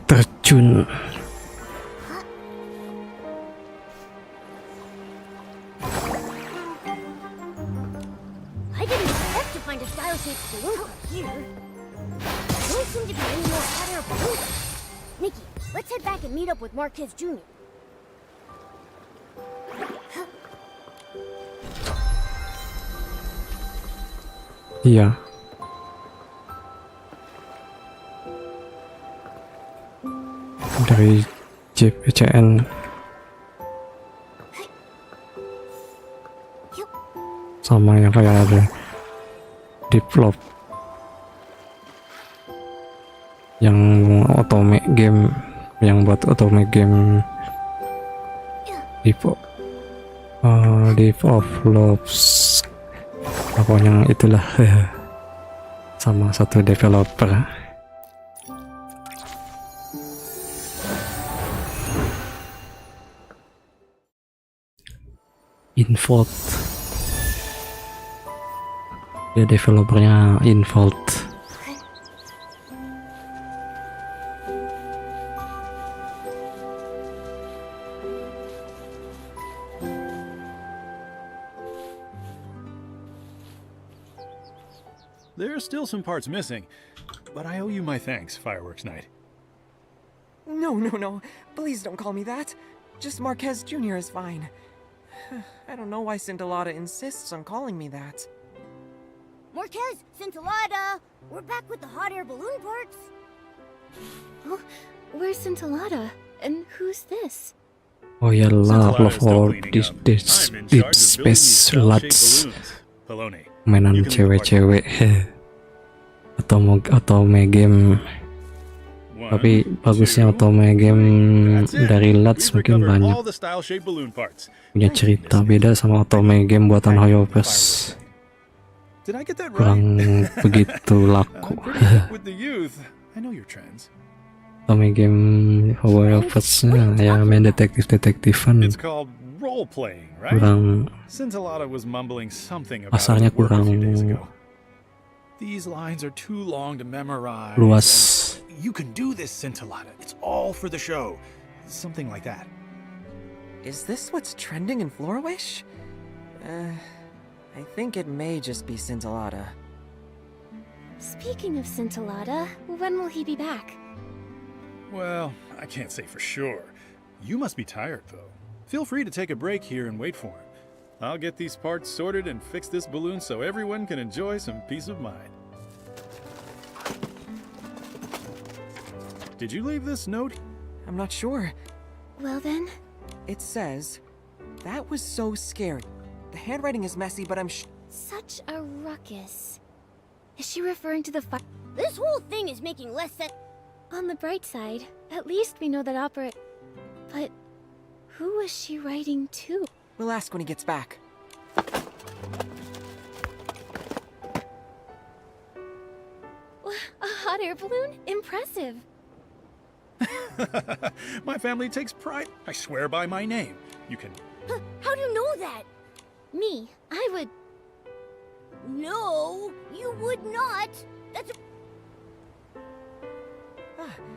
Terjun. I didn't expect to find a style-shaped balloon part here. There don't seem to be any more hot air balloons. Nikki, let's head back and meet up with Marquez Jr. Iya. Dari JPCN sama yang kayak ada develop yang otome game, yang buat otome game develop pokoknya itulah. sama satu developer. Involt. Dia developernya Involt. There are still some parts missing, but I owe you my thanks, Fireworks Knight. No, no, no. Please don't call me that. Just Marquez Jr. is fine. I don't know why Scintillata insists on calling me that. Marquez, Scintillata! We're back with the hot air balloon parts. Oh, where's Scintillata? And who's this? Oh ya love Scintillata is still all cleaning this up. this I'm in deep charge of building these space cell-shaped lads. balloons. Poloni, Mainan you can lead the party. cewek-cewek. Otome game. One, Tapi bagusnya two, otome game that's it. dari Lads We've mungkin recovered banyak all the style-shaped balloon parts. punya cerita beda sama otome game buatan Hoyopus. Did I get that right? Kurang begitu laku. I'm pretty hip with the youth. I know your trends. Otome game Hoyopusnya ya main detektif-detektifan. It's called role-playing, right? Kurang Scintillata was mumbling something about pasarnya his work a few days kurang ago. These lines are too long to memorize. luas. You can do this, Scintillata. It's all for the show. Something like that. Is this what's trending in Florawish? I think it may just be Scintillata. Speaking of Scintillata, when will he be back? Well, I can't say for sure. You must be tired, though. Feel free to take a break here and wait for him. I'll get these parts sorted and fix this balloon so everyone can enjoy some peace of mind. Did you leave this note? I'm not sure. Well then, It says, "That was so scary. The handwriting is messy, but I'm such a ruckus. Is she referring to the This whole thing is making less sense. On the bright side, at least we know that opera... But who was she writing to? We'll ask when he gets back. A hot air balloon? Impressive. My family takes pride. I swear by my name. You can... How do you know that? Me, I would... No, you would not. That's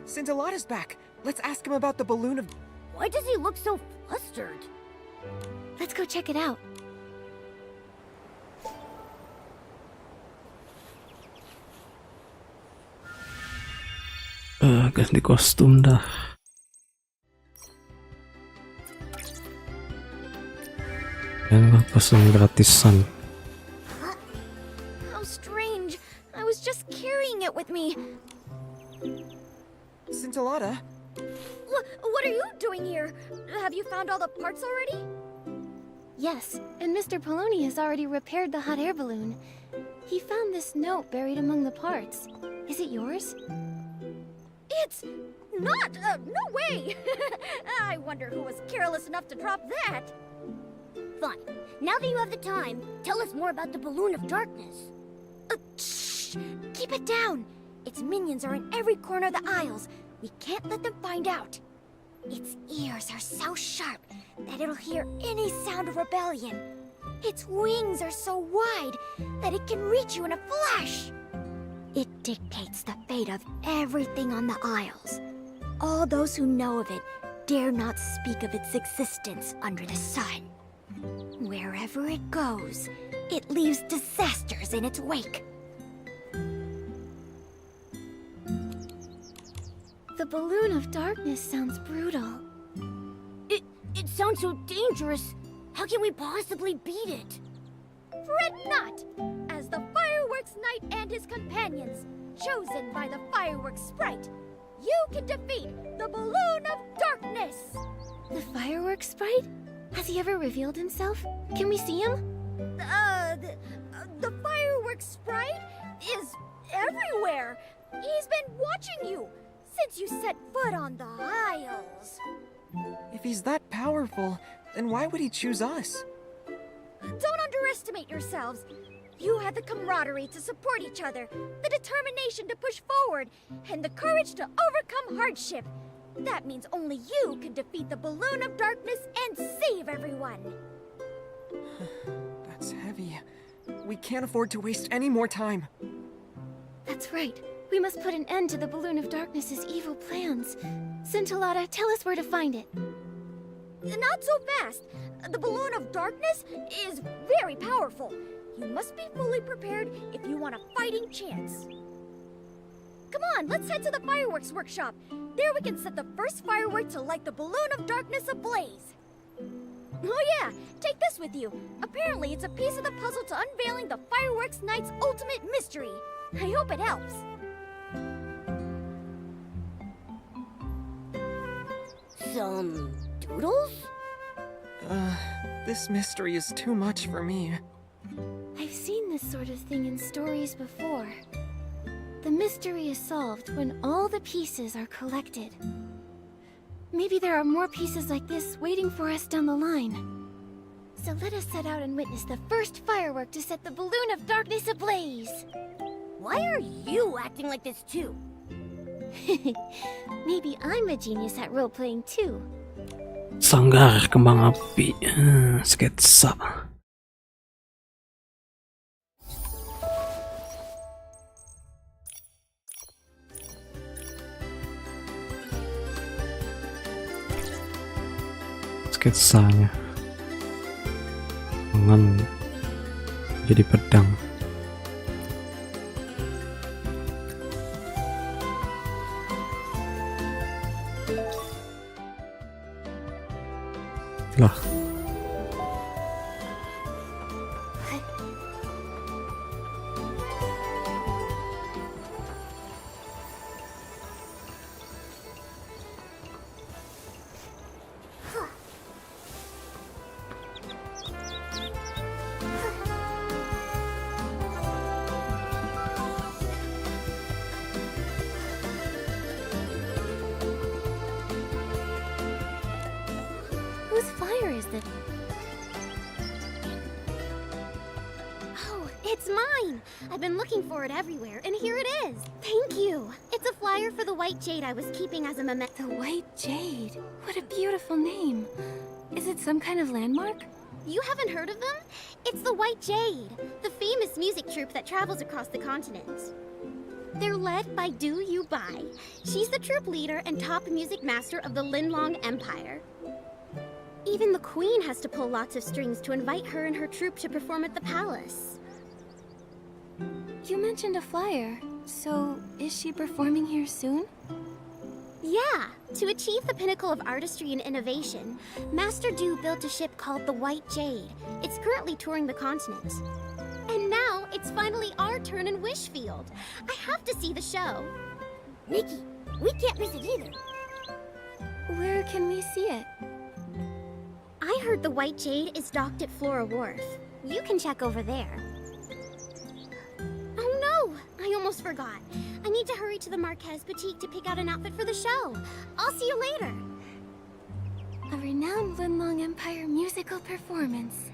Scintillata's back. Let's ask him about the balloon of... why does he look so flustered? Let's go check it out. Ganti kostum dah. Ya, kostum gratisan. How strange. I was just carrying it with me. Scintillata? What are you doing here? Have you found all the parts already? Yes, and Mr. Poloni has already repaired the hot air balloon. He found this note buried among the parts. Is it yours? It's not! No way! I wonder who was careless enough to drop that. Fine. Now that you have the time, tell us more about the Balloon of Darkness. Shh! Keep it down! Its minions are in every corner of the aisles. We can't let them find out. Its ears are so sharp that it'll hear any sound of rebellion. Its wings are so wide that it can reach you in a flash. It dictates the fate of everything on the aisles. All those who know of it dare not speak of its existence under the sun. Wherever it goes, it leaves disasters in its wake. The Balloon of Darkness sounds brutal. It sounds so dangerous. How can we possibly beat it? Fret not! As the Fireworks Knight and his companions, chosen by the Fireworks Sprite, you can defeat the Balloon of Darkness! The fireworks sprite? Has he ever revealed himself? Can we see him? The Fireworks Sprite is everywhere! He's been watching you since you set foot on the aisles. If he's that powerful, then why would he choose us? Don't underestimate yourselves. You had the camaraderie to support each other, the determination to push forward, and the courage to overcome hardship. That means only you can defeat the Balloon of Darkness and save everyone. That's heavy. We can't afford to waste any more time. That's right. We must put an end to the Balloon of Darkness's evil plans. Scintillata, tell us where to find it. Not so fast. The Balloon of Darkness is very powerful. You must be fully prepared if you want a fighting chance. Come on, let's head to the Fireworks workshop. There we can set the first firework to light the Balloon of Darkness ablaze. Oh yeah, take this with you. Apparently it's a piece of the puzzle to unveiling the Fireworks Night's ultimate mystery. I hope it helps. Some doodles? This mystery is too much for me. I've seen this sort of thing in stories before. The mystery is solved when all the pieces are collected. Maybe there are more pieces like this waiting for us down the line. So let us set out and witness the first firework to set the Balloon of Darkness ablaze. Why are you acting like this too? Maybe I'm a genius at role-playing too. Sanggar kembang api. Sketsa. Sketsanya. Tangan jadi pedang. Lah. Whose fire is this? Oh, it's mine! I've been looking for it everywhere, and here it is. Thank you. It's a flyer for the White Jade I was keeping as a memento. The White Jade. What a beautiful name. Is it some kind of landmark? You haven't heard of them? It's the White Jade, the famous music troupe that travels across the continent. They're led by Du Yu Bai. She's the troupe leader and top music master of the Linlong Empire. Even the queen has to pull lots of strings to invite her and her troupe to perform at the palace. You mentioned a flyer. So, is she performing here soon? Yeah, to achieve the pinnacle of artistry and innovation, Master Du built a ship called the White Jade. It's currently touring the continent. And now, it's finally our turn in Wishfield. I have to see the show. Nikki, we can't miss it either. Where can we see it? I heard the White Jade is docked at Flora Wharf. You can check over there. Oh no! I almost forgot. I need to hurry to the Marquez Boutique to pick out an outfit for the show. I'll see you later. A renowned Linlong Empire musical performance.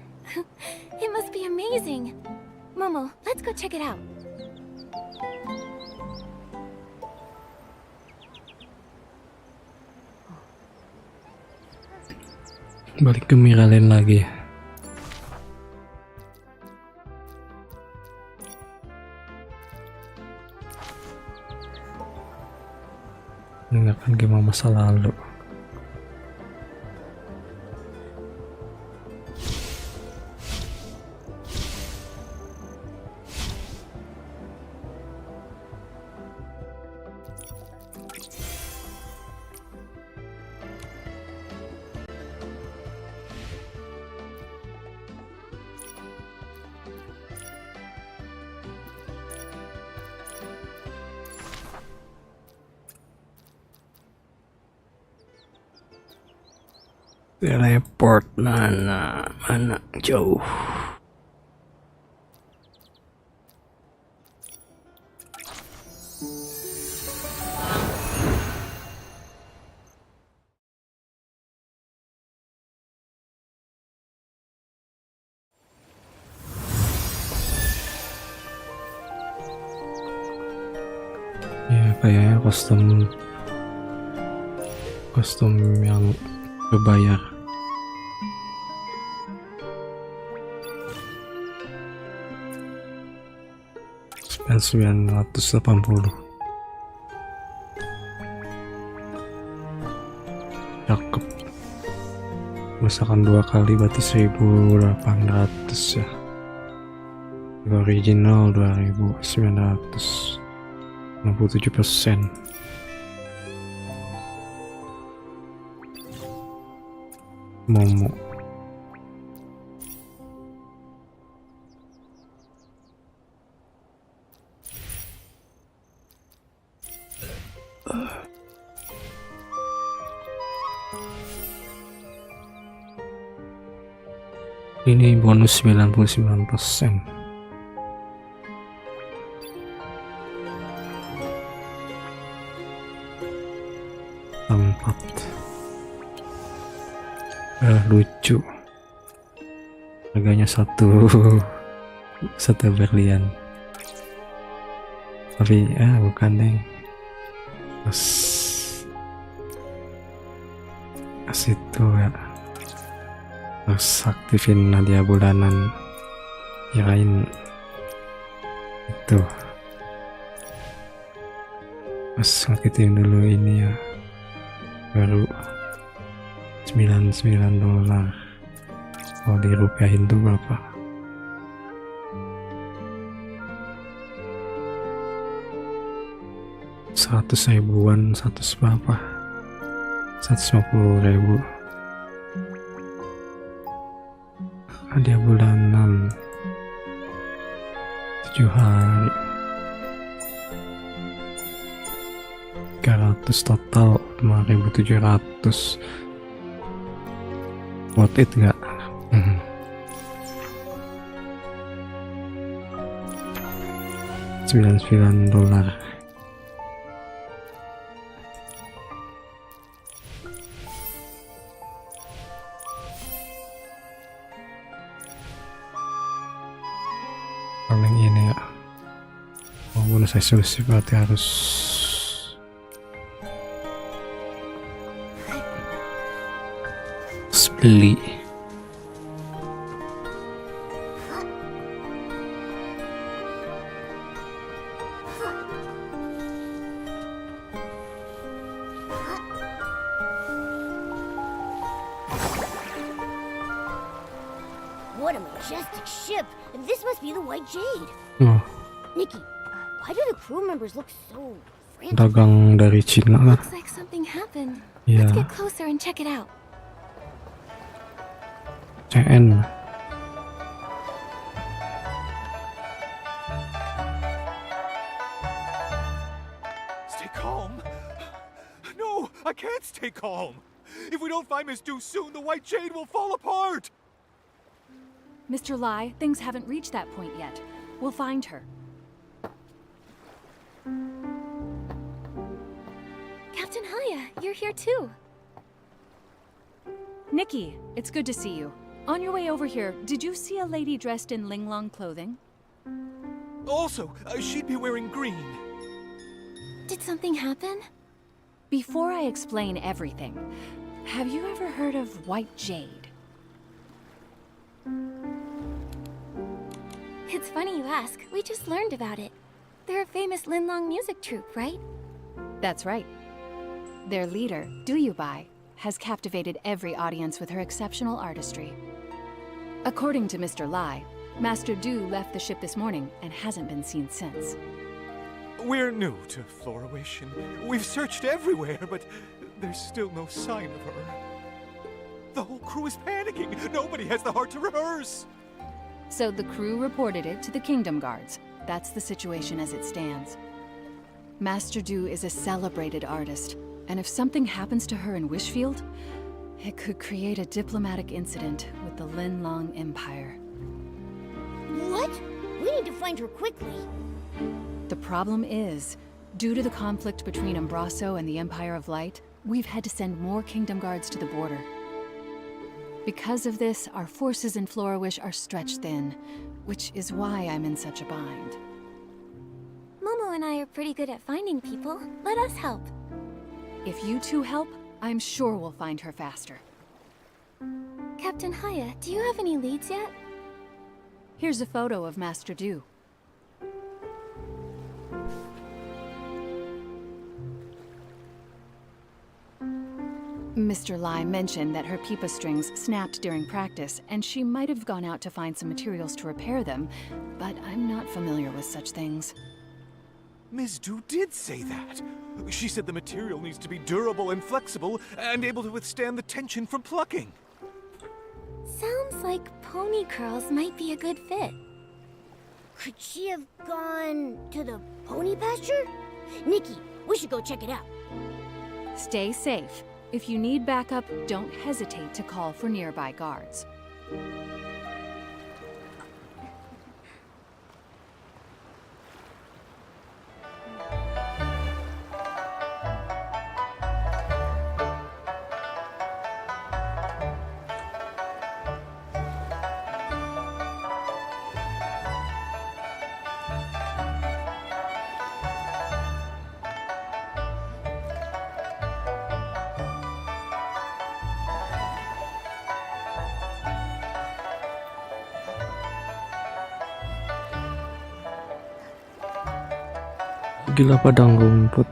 It must be amazing. Momo, let's go check it out. Balik ke Miralin lagi. Mengingatkan game masa lalu. Teleport mana jauh. Ya kayaknya kostum yang berbayar. $980. Cakep. Misalkan 2 kali berarti 1.800 ya. Original 2.967%. Momo. Ini bonus 99%. Tempat. Lucu. Harganya satu berlian. Tapi bukan deh. Itu ya. Harus aktifin hadiah bulanan. Kirain itu. Harus aktifin dulu ini ya. Baru $99. Kalau dirupiahin tuh berapa? 100 ribuan, 100 berapa? 150.000. Hadiah bulanan 7 hari 300 total 5.700. Worth it gak? $99. Paling ini ya, mau bonus eksklusif berarti harus beli. What a majestic ship! This must be the White Jade. Oh, Nikki, why do the crew members look so frantic? dagang dari Cina lah. Looks like something happened. Yeah. Let's get closer and check it out. CN. Stay calm. No, I can't stay calm. If we don't find Miss Du soon, the White Jade will fall apart. Mr. Lai, things haven't reached that point yet. We'll find her. Captain Haya, you're here too. Nikki, it's good to see you. On your way over here, did you see a lady dressed in Linglong clothing? Also, she'd be wearing green. Did something happen? Before I explain everything, have you ever heard of White Jade? It's funny you ask. We just learned about it. They're a famous Linlong music troupe, right? That's right. Their leader, Duyubai, has captivated every audience with her exceptional artistry. According to Mr. Lai, Master Du left the ship this morning and hasn't been seen since. We're new to Florawation. We've searched everywhere, but there's still no sign of her. The whole crew is panicking. Nobody has the heart to rehearse. So the crew reported it to the Kingdom Guards. That's the situation as it stands. Master Du is a celebrated artist, and if something happens to her in Wishfield, it could create a diplomatic incident with the Linlong Empire. What? We need to find her quickly. The problem is, due to the conflict between Embraso and the Empire of Light, we've had to send more Kingdom Guards to the border. Because of this, our forces in Florawish are stretched thin, which is why I'm in such a bind. Momo and I are pretty good at finding people. Let us help. If you two help, I'm sure we'll find her faster. Captain Haya, do you have any leads yet? Here's a photo of Master Du. Mr. Lai mentioned that her pipa strings snapped during practice, and she might have gone out to find some materials to repair them, but I'm not familiar with such things. Ms. Du did say that. She said the material needs to be durable and flexible and able to withstand the tension from plucking. Sounds like pony curls might be a good fit. Could she have gone to the pony pasture? Nikki, we should go check it out. Stay safe. If you need backup, don't hesitate to call for nearby guards. Gila padang rumput.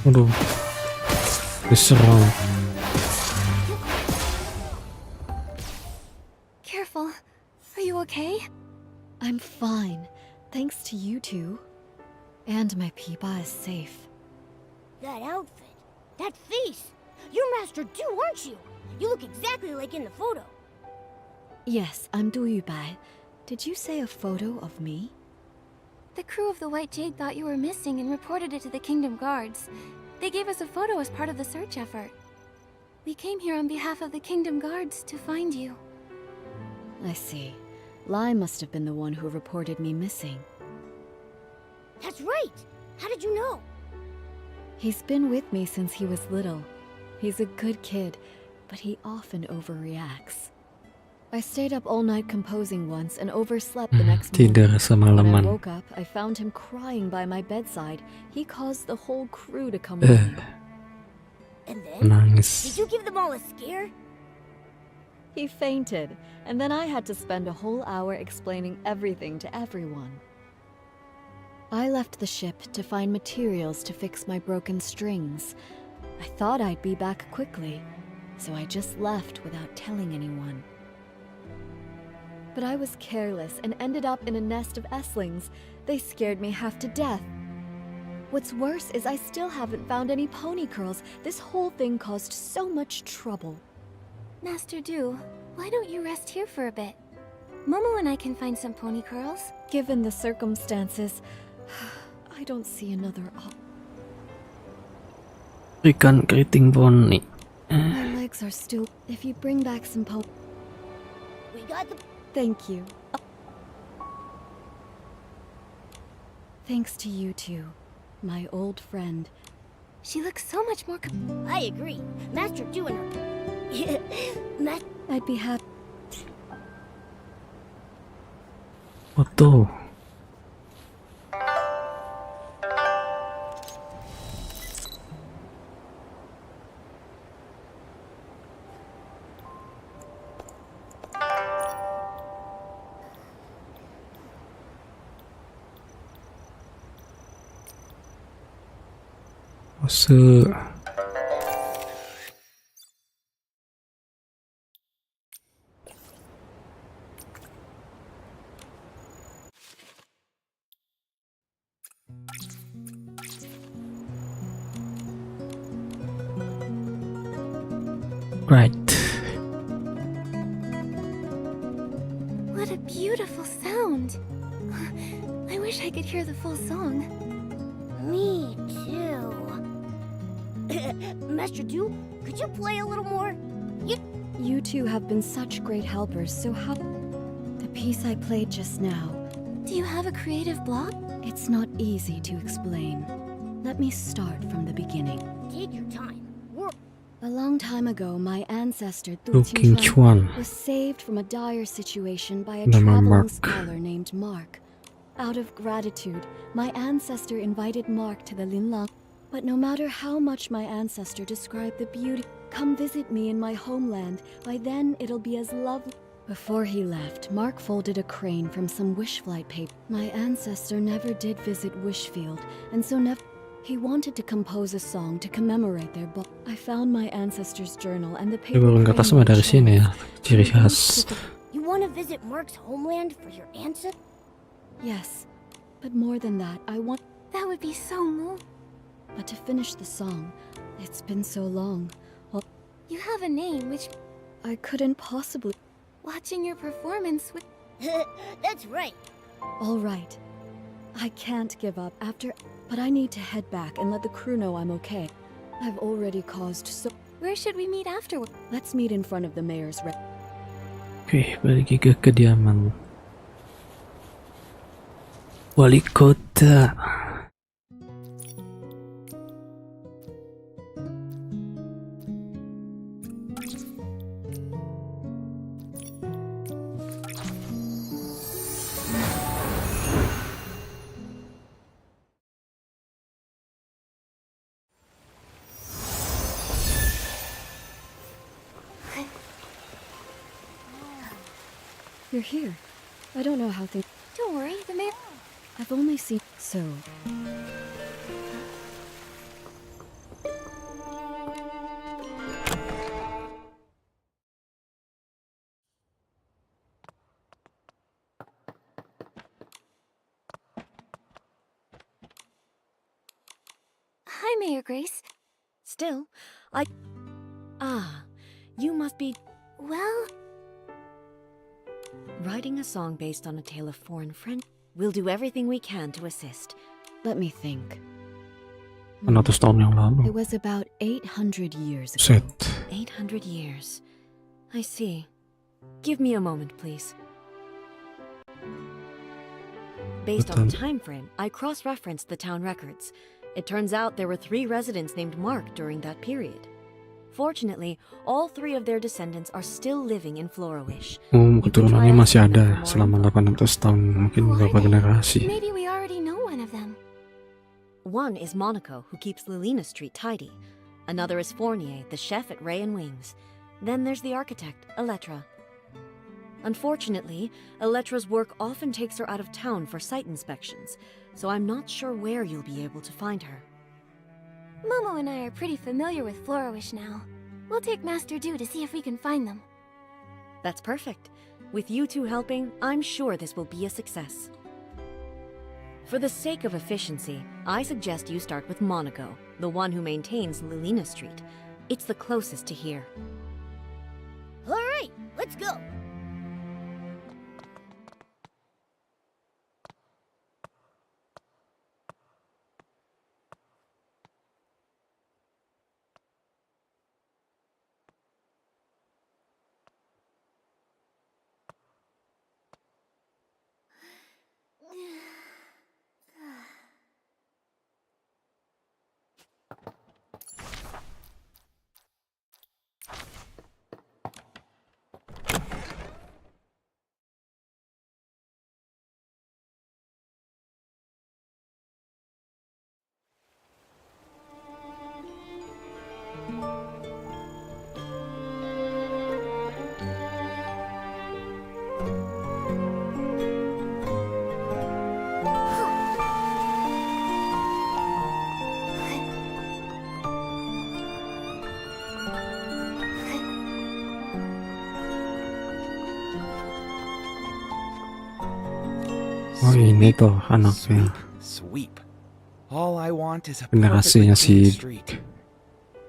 Waduh, diserang. Careful. Are you okay? I'm fine, thanks to you two. And my pipa is safe. That outfit, that face. You're Master Du, aren't you? You look exactly like in the photo. Yes, I'm Du Yubai. Did you say a photo of me? The crew of the White Jade thought you were missing and reported it to the Kingdom Guards. They gave us a photo as part of the search effort. We came here on behalf of the Kingdom Guards to find you. I see. Lai must have been the one who reported me missing. That's right! How did you know? He's been with me since he was little. He's a good kid, but he often overreacts. I stayed up all night composing once and overslept the next morning. Tidur When I semalaman. woke up, I found him crying by my bedside. He caused the whole crew to come with me. And then? Nangis. Did you give them all a scare? He fainted, and then I had to spend a whole hour explaining everything to everyone. I left the ship to find materials to fix my broken strings. I thought I'd be back quickly, so I just left without telling anyone. But I was careless and ended up in a nest of Esslings. They scared me half to death. What's worse is I still haven't found any pony curls. This whole thing caused so much trouble. Master Du, why don't you rest here for a bit? Momo and I can find some pony curls. Given the circumstances, I don't see another Ikan keriting poni. My legs are still... If you bring back some We got the... Thank you. Thanks to you two, my old friend. She looks so much more... I agree. Master Du and her... I'd be happy. Foto. Pose. Right. What a beautiful sound. I wish I could hear the full song. Me too. Master Du, could you play a little more? You two have been such great helpers, so how... The piece I played just now, Do you have a creative block? it's not easy to explain. Let me start from the beginning. Take your time. A long time ago, my ancestor Tu Looking Chuan Chuan. was saved from a dire situation by a Nama traveling Mark. scholar named Mark. Out of gratitude, my ancestor invited Mark to the Linlang. But no matter how much my ancestor described the beauty, come visit me in my homeland, by then it'll be as lovely. Before he left, Mark folded a crane from some wish flight paper. My ancestor never did visit Wishfield, and so never... He wanted to compose a song to commemorate their birth. I found my ancestor's journal and the paper Coba nggak crane semua dari was sini ya, shelved. ciri khas. You want to visit Mark's homeland for your ancestors? Yes, but more than that, I want... That would be so moving. But to finish the song, it's been so long. Well, You have a name which... I couldn't possibly... Watching your performance with... That's right. All right. I can't give up after... But I need to head back and let the crew know I'm okay. I've already caused so... Where should we meet afterward? Let's meet in front of the mayor's... Oke, balik ke kediaman wali kota. You're here. I don't know how things... Don't worry, the mayor... I've only seen... So... Hi, Mayor Grace. Still, I... Ah, you must be... Well... Writing a song based on a tale of foreign friend. We'll do everything we can to assist. Let me think. 100 tahun yang lalu. It was about 800 years ago. Set. 800 years. I see. Give me a moment, please. Based on the time frame, I cross-referenced the town records. It turns out there were 3 residents named Mark during that period. Fortunately, all 3 of their descendants are still living in Florawish. Keturunannya masih ada selama 800 tahun, mungkin beberapa generasi. Maybe we already know one of them. One is Monaco, who keeps Lilina Street tidy. Another is Fournier, the chef at Ray and Wings. Then there's the architect, Elettra. Unfortunately, Elettra's work often takes her out of town for site inspections, so I'm not sure where you'll be able to find her. Momo and I are pretty familiar with Florawish now. We'll take Master Du to see if we can find them. That's perfect. With you two helping, I'm sure this will be a success. For the sake of efficiency, I suggest you start with Monaco, the one who maintains Lilina Street. It's the closest to here. All right, let's go. Oh, ini tuh anaknya. Sweep. All I want is a Generasinya perfectly clean si street.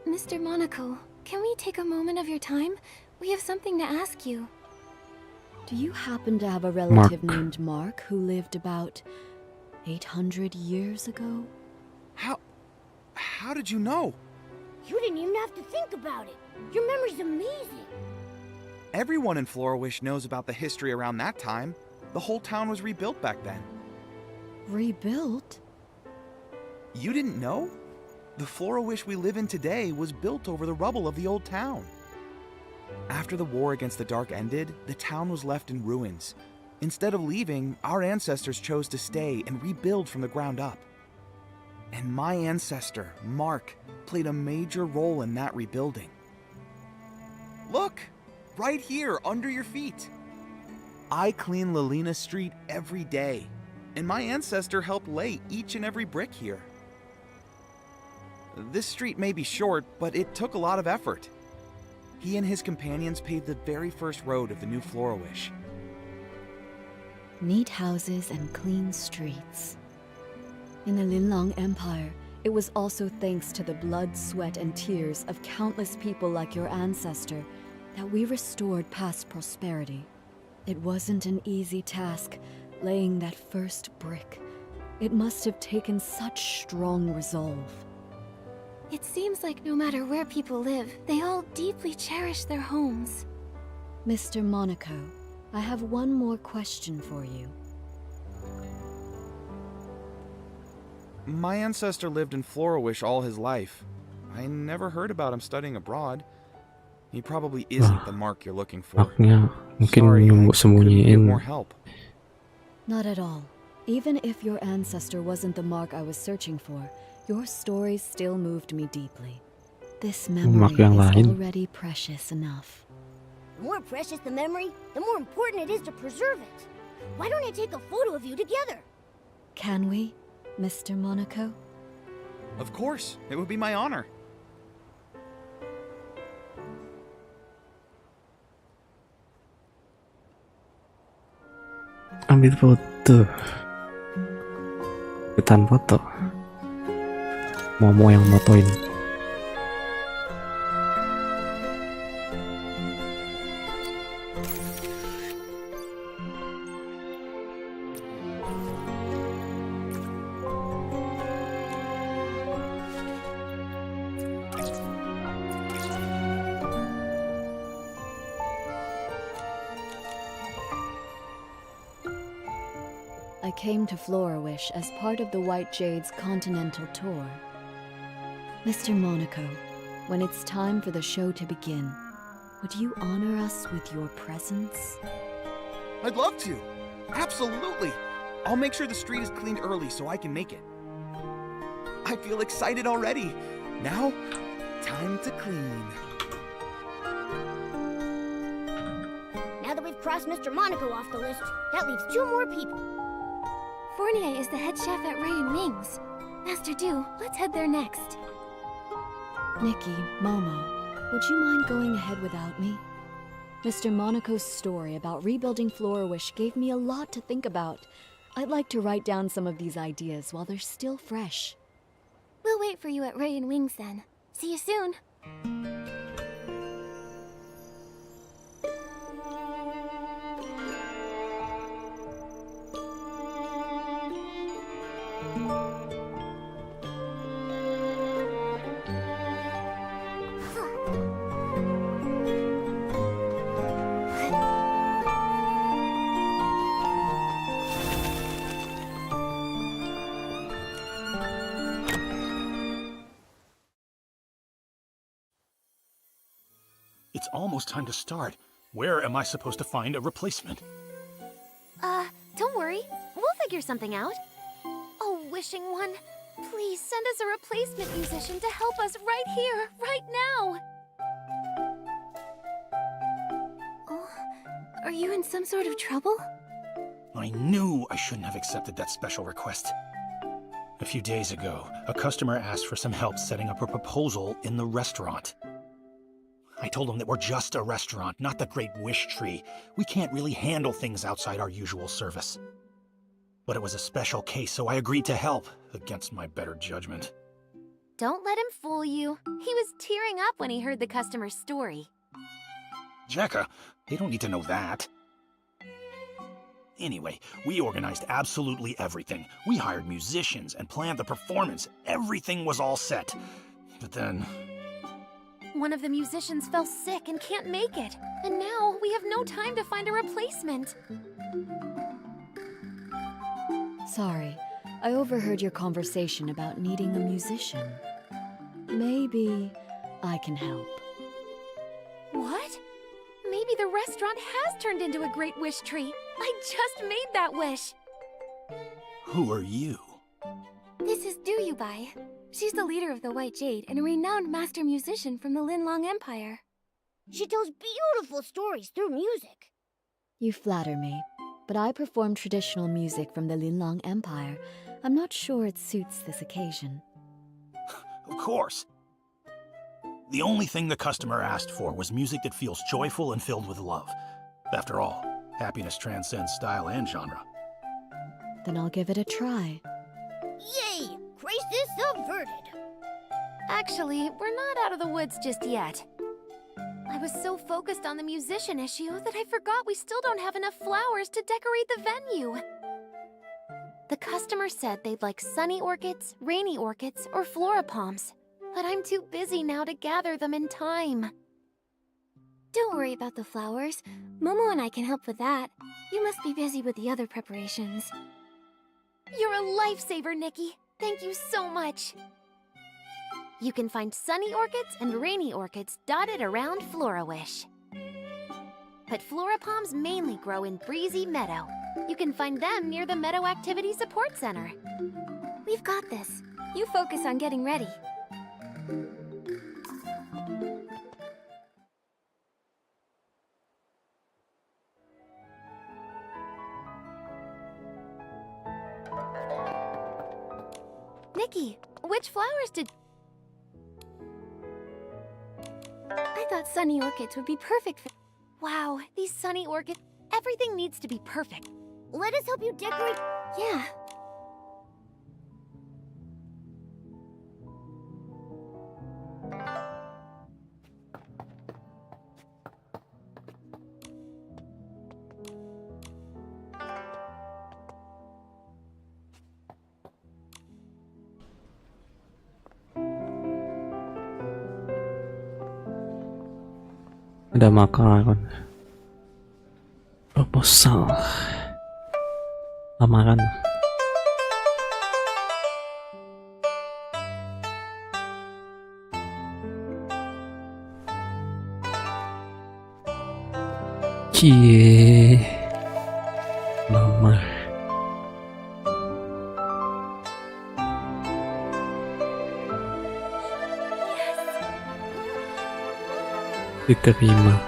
Mr. Monaco, can we take a moment of your time? We have something to ask you. Do you happen to have a relative named Mark who lived about 800 years ago? How did you know? You didn't even have to think about it. Your memory's amazing. Everyone in Florawish knows about the history around that time. The whole town was rebuilt back then. Rebuilt? You didn't know? The Florawish we live in today was built over the rubble of the old town. After the war against the Dark ended, the town was left in ruins. Instead of leaving, our ancestors chose to stay and rebuild from the ground up. And my ancestor, Mark, played a major role in that rebuilding. Look! Right here, under your feet. I clean Lalina Street every day, and my ancestor helped lay each and every brick here. This street may be short, but it took a lot of effort. He and his companions paved the very first road of the new Florawish. Neat houses and clean streets. In the Linlang Empire, it was also thanks to the blood, sweat, and tears of countless people like your ancestor that we restored past prosperity. It wasn't an easy task, laying that first brick. It must have taken such strong resolve. It seems like no matter where people live, they all deeply cherish their homes. Mr. Monaco, I have one more question for you. My ancestor lived in Florawish all his life. I never heard about him studying abroad. He probably isn't the Mark you're looking for. Marknya mungkin Sorry, I couldn't give sembunyiin. more help. Not at all. Even if your ancestor wasn't the Mark I was searching for, your stories still moved me deeply. This memory Mark yang is lain. already precious enough. The more precious the memory, the more important it is to preserve it. Why don't I take a photo of you together? Can we, Mr. Monaco? Of course, it would be my honor. Ambil foto. Ikutan foto. Momo yang motoin. I came to Florawish as part of the White Jade's continental tour. Mr. Monaco, when it's time for the show to begin, would you honor us with your presence? I'd love to. Absolutely. I'll make sure the street is cleaned early so I can make it. I feel excited already. Now, time to clean. Now that we've crossed Mr. Monaco off the list, that leaves 2 more people. Fournier is the head chef at Ray and Wings. Master Du, let's head there next. Nikki, Momo, would you mind going ahead without me? Mr. Monaco's story about rebuilding Florawish gave me a lot to think about. I'd like to write down some of these ideas while they're still fresh. We'll wait for you at Ray and Wings then. See you soon. It's almost time to start. Where am I supposed to find a replacement? Don't worry. We'll figure something out. Oh, Wishing One, please send us a replacement musician to help us right here, right now. Oh, are you in some sort of trouble? I knew I shouldn't have accepted that special request. A few days ago, a customer asked for some help setting up a proposal in the restaurant. I told him that we're just a restaurant, not the Great Wish Tree. We can't really handle things outside our usual service. But it was a special case, so I agreed to help, against my better judgment. Don't let him fool you. He was tearing up when he heard the customer's story. Jekka, they don't need to know that. Anyway, we organized absolutely everything. We hired musicians and planned the performance. Everything was all set. But then... One of the musicians fell sick and can't make it. And now we have no time to find a replacement. Sorry, I overheard your conversation about needing a musician. Maybe I can help. What? Maybe the restaurant has turned into a great wish tree. I just made that wish. Who are you? This is Duyubai. She's the leader of the White Jade and a renowned master musician from the Linlong Empire. She tells beautiful stories through music. You flatter me, but I perform traditional music from the Linlong Empire. I'm not sure it suits this occasion. Of course. The only thing the customer asked for was music that feels joyful and filled with love. After all, happiness transcends style and genre. Then I'll give it a try. Yay! Crisis averted. Actually, we're not out of the woods just yet. I was so focused on the musician issue that I forgot we still don't have enough flowers to decorate the venue. The customer said they'd like sunny orchids, rainy orchids, or florapalms. But I'm too busy now to gather them in time. Don't worry about the flowers. Momo and I can help with that. You must be busy with the other preparations. You're a lifesaver, Nikki. Thank you so much. You can find sunny orchids and rainy orchids dotted around Florawish. But florapalms mainly grow in Breezy Meadow. You can find them near the Meadow Activity Support Center. We've got this. You focus on getting ready. Nikki, which flowers did... I thought sunny orchids would be perfect for... Wow, these sunny orchids... Everything needs to be perfect. Let us help you decorate. Yeah. Ada makan proposal lamaran. Cie lamar. Diterima.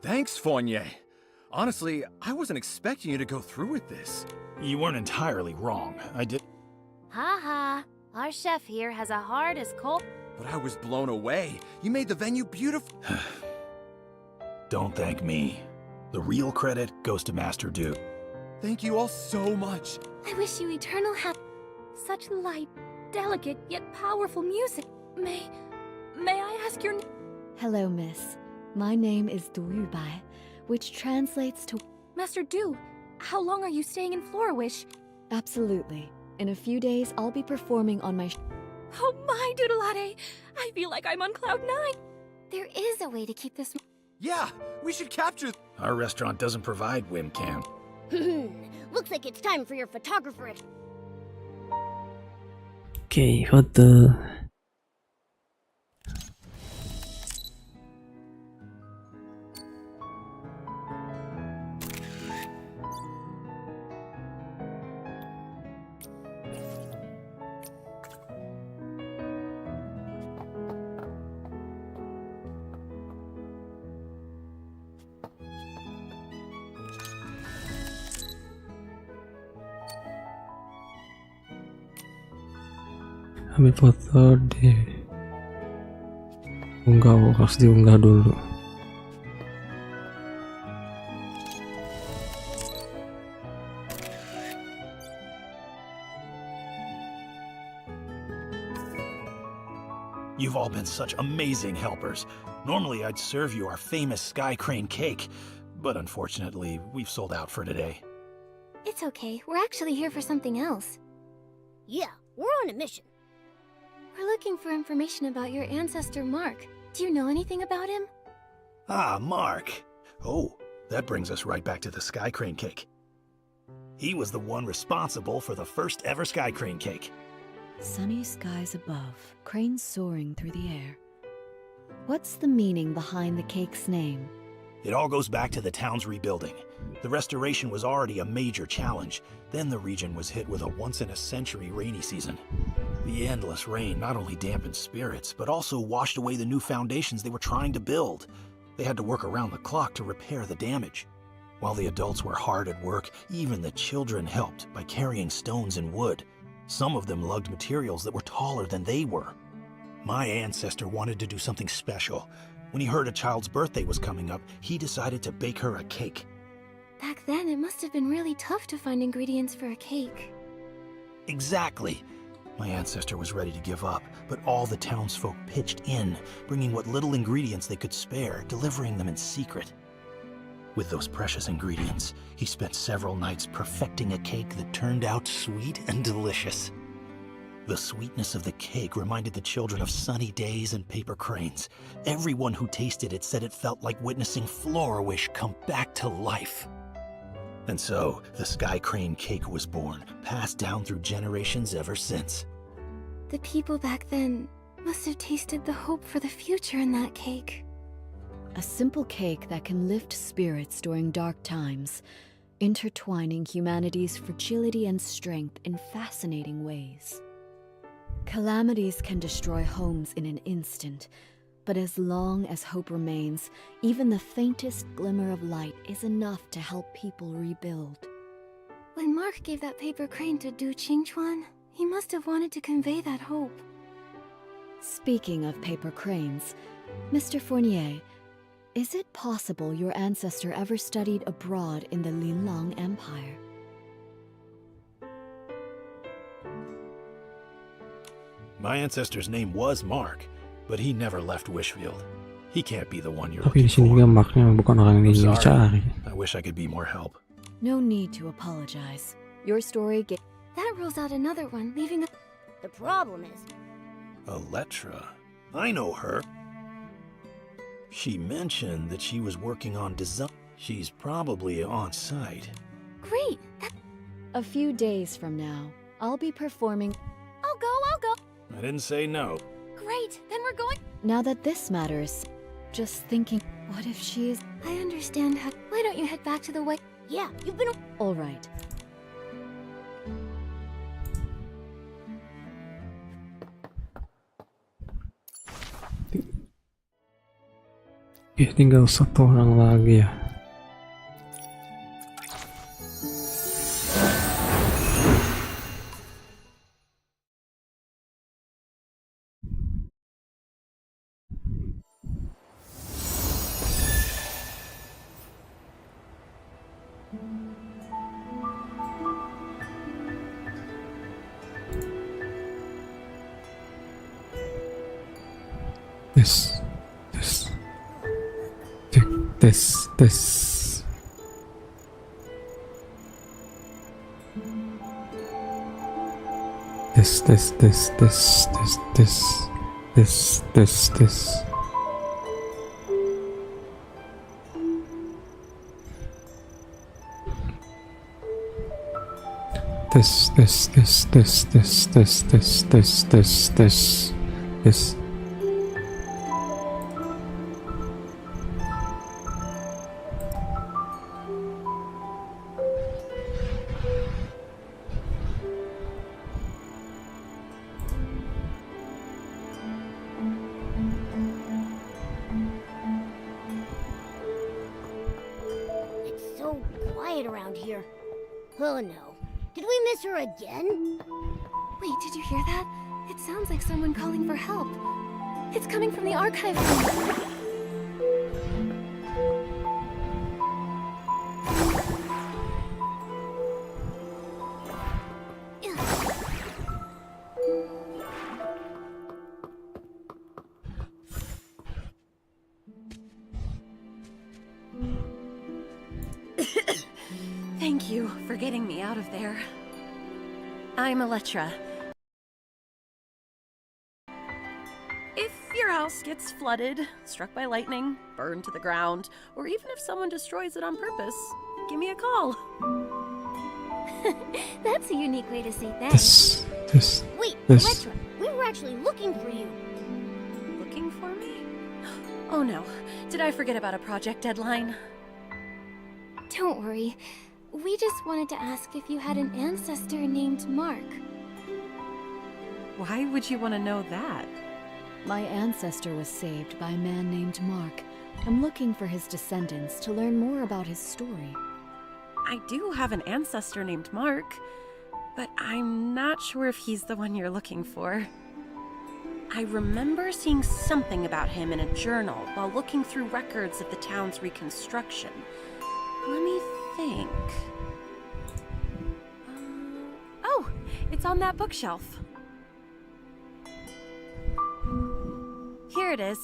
Thanks, Fournier. Honestly, I wasn't expecting you to go through with this. You weren't entirely wrong. I did... Ha. Our chef here has a heart as cold... But I was blown away. You made the venue beautiful. Don't thank me. The real credit goes to Master Du. Thank you all so much. I wish you eternal health. Such light, delicate, yet powerful music. May I ask your... Hello, miss. My name is Duyubai, which translates to... Master Du, how long are you staying in Florawish? Absolutely. In a few days, I'll be performing on my... Oh my, Doodleade! I feel like I'm on cloud 9. There is a way to keep this... Yeah, we should capture... Our restaurant doesn't provide webcam. Looks like it's time for your photographer. Okay, foto. ambil foto di unggah, harus diunggah dulu. You've all been such amazing helpers. Normally I'd serve you our famous Sky Crane cake, but unfortunately we've sold out for today. It's okay. We're actually here for something else. Yeah, we're on a mission. We're looking for information about your ancestor, Mark. Do you know anything about him? Ah, Mark. Oh, that brings us right back to the Sky Crane cake. He was the one responsible for the first ever Sky Crane cake. Sunny skies above, cranes soaring through the air. What's the meaning behind the cake's name? It all goes back to the town's rebuilding. The restoration was already a major challenge. Then the region was hit with a once-in-a-century rainy season. The endless rain not only dampened spirits, but also washed away the new foundations they were trying to build. They had to work around the clock to repair the damage. While the adults were hard at work, even the children helped by carrying stones and wood. Some of them lugged materials that were taller than they were. My ancestor wanted to do something special. When he heard a child's birthday was coming up, he decided to bake her a cake. Back then, it must have been really tough to find ingredients for a cake. Exactly. My ancestor was ready to give up, but all the townsfolk pitched in, bringing what little ingredients they could spare, delivering them in secret. With those precious ingredients, he spent several nights perfecting a cake that turned out sweet and delicious. The sweetness of the cake reminded the children of sunny days and paper cranes. Everyone who tasted it said it felt like witnessing Florawish come back to life. And so, the Sky Crane cake was born, passed down through generations ever since. The people back then must have tasted the hope for the future in that cake. A simple cake that can lift spirits during dark times, intertwining humanity's fragility and strength in fascinating ways. Calamities can destroy homes in an instant, but as long as hope remains, even the faintest glimmer of light is enough to help people rebuild. When Mark gave that paper crane to Du Qingchuan, he must have wanted to convey that hope. Speaking of paper cranes, Mr. Fournier, is it possible your ancestor ever studied abroad in the Linlang Empire? My ancestor's name was Mark, but he never left Wishfield. He can't be the one you're Tapi looking di sini for. juga Marknya bukan orang yang I'm sorry. dicari. I wish I could be more help. No need to apologize. Your story That rules out another one, leaving The problem is, Electra. I know her. She mentioned that she was working on design. She's probably on site. Great! A few days from now, I'll be performing. I'll go. I didn't say no. Great, then we're going. Now that this matters, just thinking, what if she is... I understand how. Why don't you head back to the white? Yeah, you've been. All right. Tinggal satu orang lagi ya. This. It's so quiet around here. Oh no. Did we miss her again? Wait, did you hear that? It sounds like someone calling for help. It's coming from the archive room. Thank you for getting me out of there. I'm Elettra. If your house gets flooded, struck by lightning, burned to the ground, or even if someone destroys it on purpose, give me a call. That's a unique way to say thanks. Wait, this. Elettra, we were actually looking for you. Looking for me? Oh no, did I forget about a project deadline? Don't worry. We just wanted to ask if you had an ancestor named Mark. Why would you want to know that? My ancestor was saved by a man named Mark. I'm looking for his descendants to learn more about his story. I do have an ancestor named Mark, but I'm not sure if he's the one you're looking for. I remember seeing something about him in a journal while looking through records of the town's reconstruction. Let me think. Oh, it's on that bookshelf. Here it is.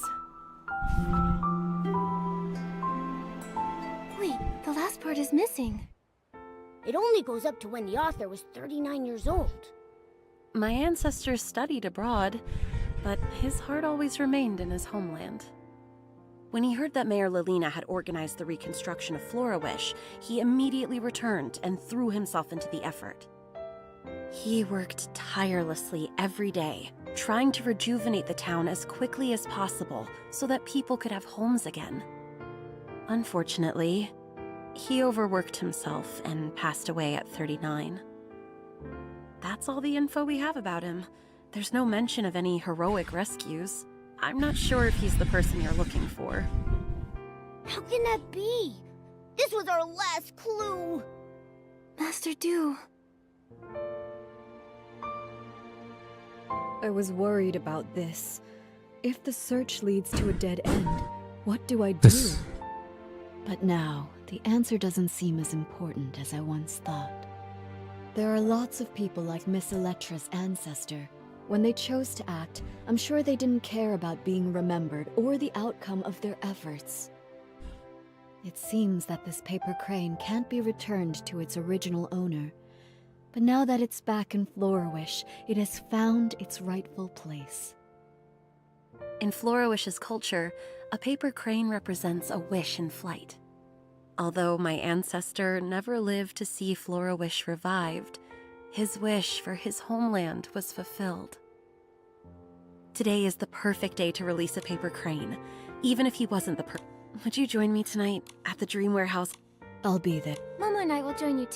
Wait, the last part is missing. It only goes up to when the author was 39 years old. My ancestors studied abroad, but his heart always remained in his homeland. When he heard that Mayor Lilina had organized the reconstruction of Florawish, he immediately returned and threw himself into the effort. He worked tirelessly every day, trying to rejuvenate the town as quickly as possible so that people could have homes again. Unfortunately, he overworked himself and passed away at 39. That's all the info we have about him. There's no mention of any heroic rescues. I'm not sure if he's the person you're looking for. How can that be? This was our last clue. Master Du. I was worried about this. If the search leads to a dead end, what do I do? But now, the answer doesn't seem as important as I once thought. There are lots of people like Miss Elettra's ancestor. When they chose to act, I'm sure they didn't care about being remembered or the outcome of their efforts. It seems that this paper crane can't be returned to its original owner. But now that it's back in Florawish, it has found its rightful place. In Florawish's culture, a paper crane represents a wish in flight. Although my ancestor never lived to see Florawish revived, his wish for his homeland was fulfilled. Today is the perfect day to release a paper crane, even if he wasn't the Would you join me tonight at the Dream Warehouse? I'll be there. Mama and I will join you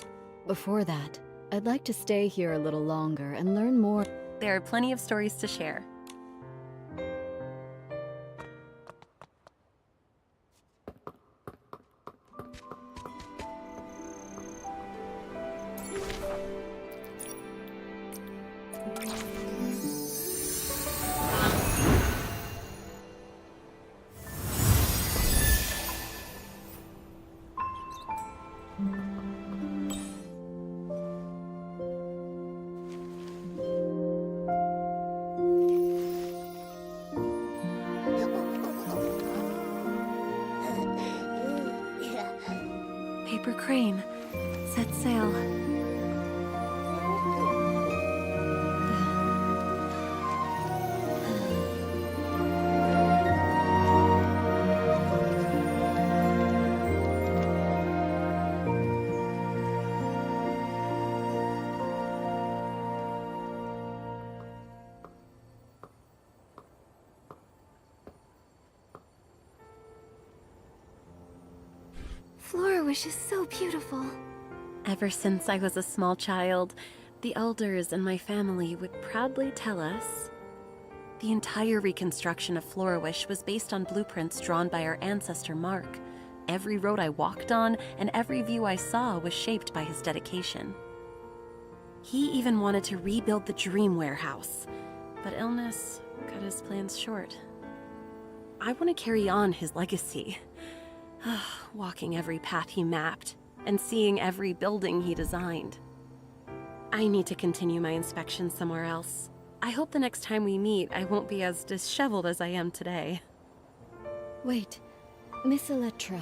Before that, I'd like to stay here a little longer and learn more. There are plenty of stories to share. Paper crane, set sail. Florawish is so beautiful. Ever since I was a small child, the elders in my family would proudly tell us the entire reconstruction of Florawish was based on blueprints drawn by our ancestor Mark. Every road I walked on and every view I saw was shaped by his dedication. He even wanted to rebuild the Dream Warehouse, but illness cut his plans short. I want to carry on his legacy, walking every path he mapped and seeing every building he designed. I need to continue my inspection somewhere else. I hope the next time we meet, I won't be as disheveled as I am today. Wait, Miss Electra,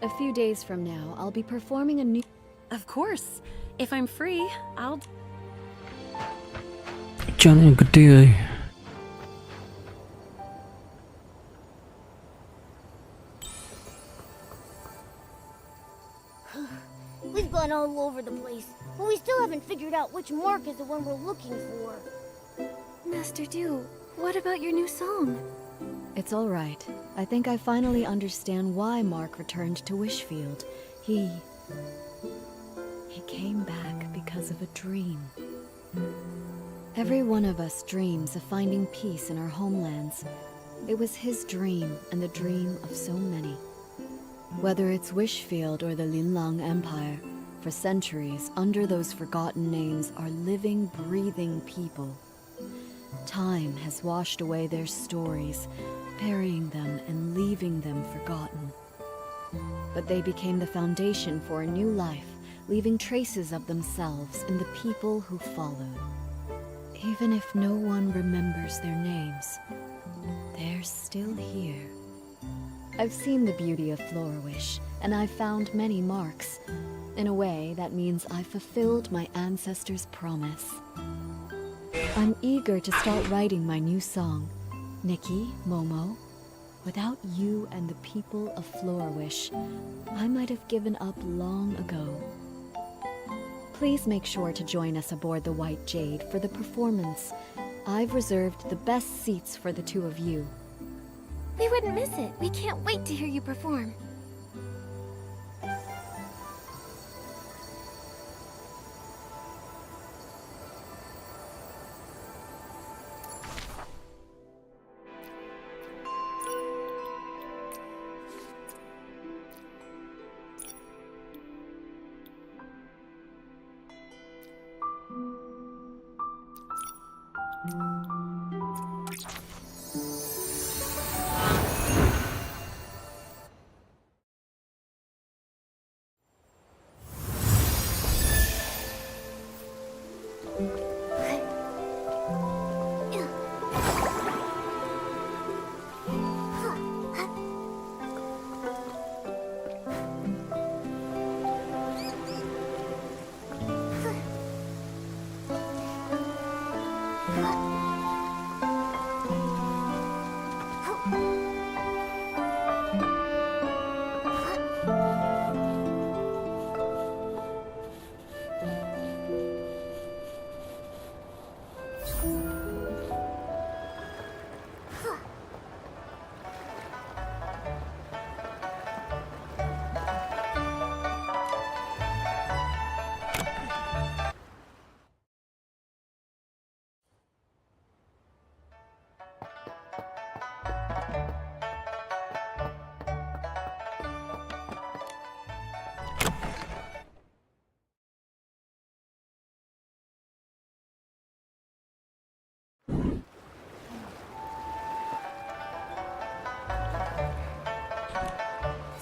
a few days from now, I'll be performing a new... Of course. If I'm free, I'll... Hujan yang gede. We've gone all over the place, but we still haven't figured out which mark is the one we're looking for. Master Du, what about your new song? It's all right. I think I finally understand why Mark returned to Wishfield. He came back because of a dream. Every one of us dreams of finding peace in our homelands. It was his dream and the dream of so many. Whether it's Wishfield or the Linlang Empire, for centuries, under those forgotten names are living, breathing people. Time has washed away their stories, burying them and leaving them forgotten. But they became the foundation for a new life, leaving traces of themselves in the people who followed. Even if no one remembers their names, they're still here. I've seen the beauty of Florawish, and I've found many marks. In a way, that means I've fulfilled my ancestors' promise. I'm eager to start writing my new song, Nikki, Momo. Without you and the people of Florawish, I might have given up long ago. Please make sure to join us aboard the White Jade for the performance. I've reserved the best seats for the two of you. We wouldn't miss it. We can't wait to hear you perform.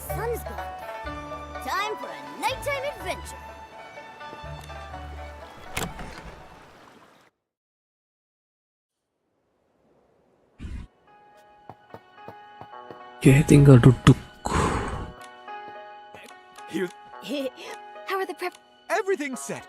Sun's gone down. Time for a nighttime adventure. Oke, tinggal duduk. Here, How are the prep? everything's set.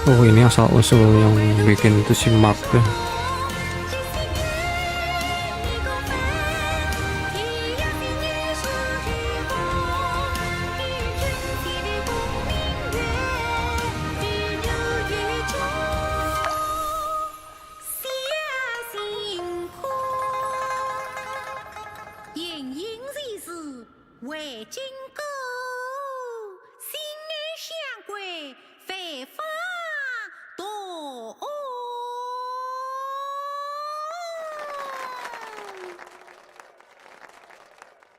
Oh, ini asal-usul yang bikin itu si Mark ya.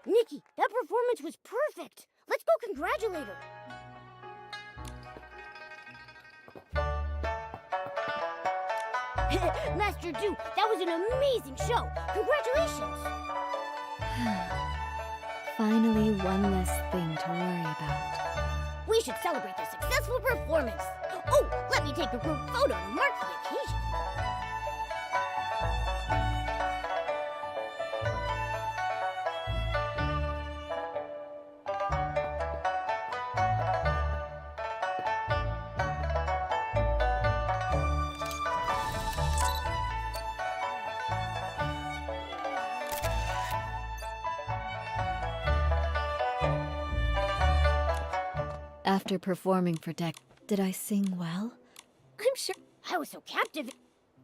Nikki, that performance was perfect. Let's go congratulate her. Master Du, that was an amazing show. Congratulations. Finally, one less thing to worry about. We should celebrate the successful performance. Oh, let me take a group photo to mark the occasion. After performing for Deck, did I sing well? I'm sure I was so captivated.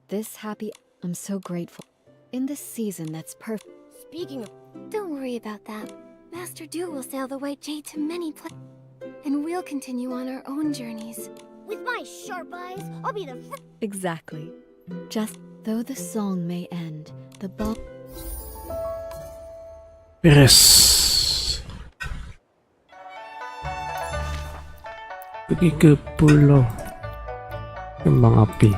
This happy, I'm so grateful. In this season that's perfect. Speaking of... Don't worry about that. Master Du will sail the White Jade to many places, and we'll continue on our own journeys. With my sharp eyes, I'll be the first... Exactly. Just though the song may end, the ball... Beres. Pergi ke pulau kembang api.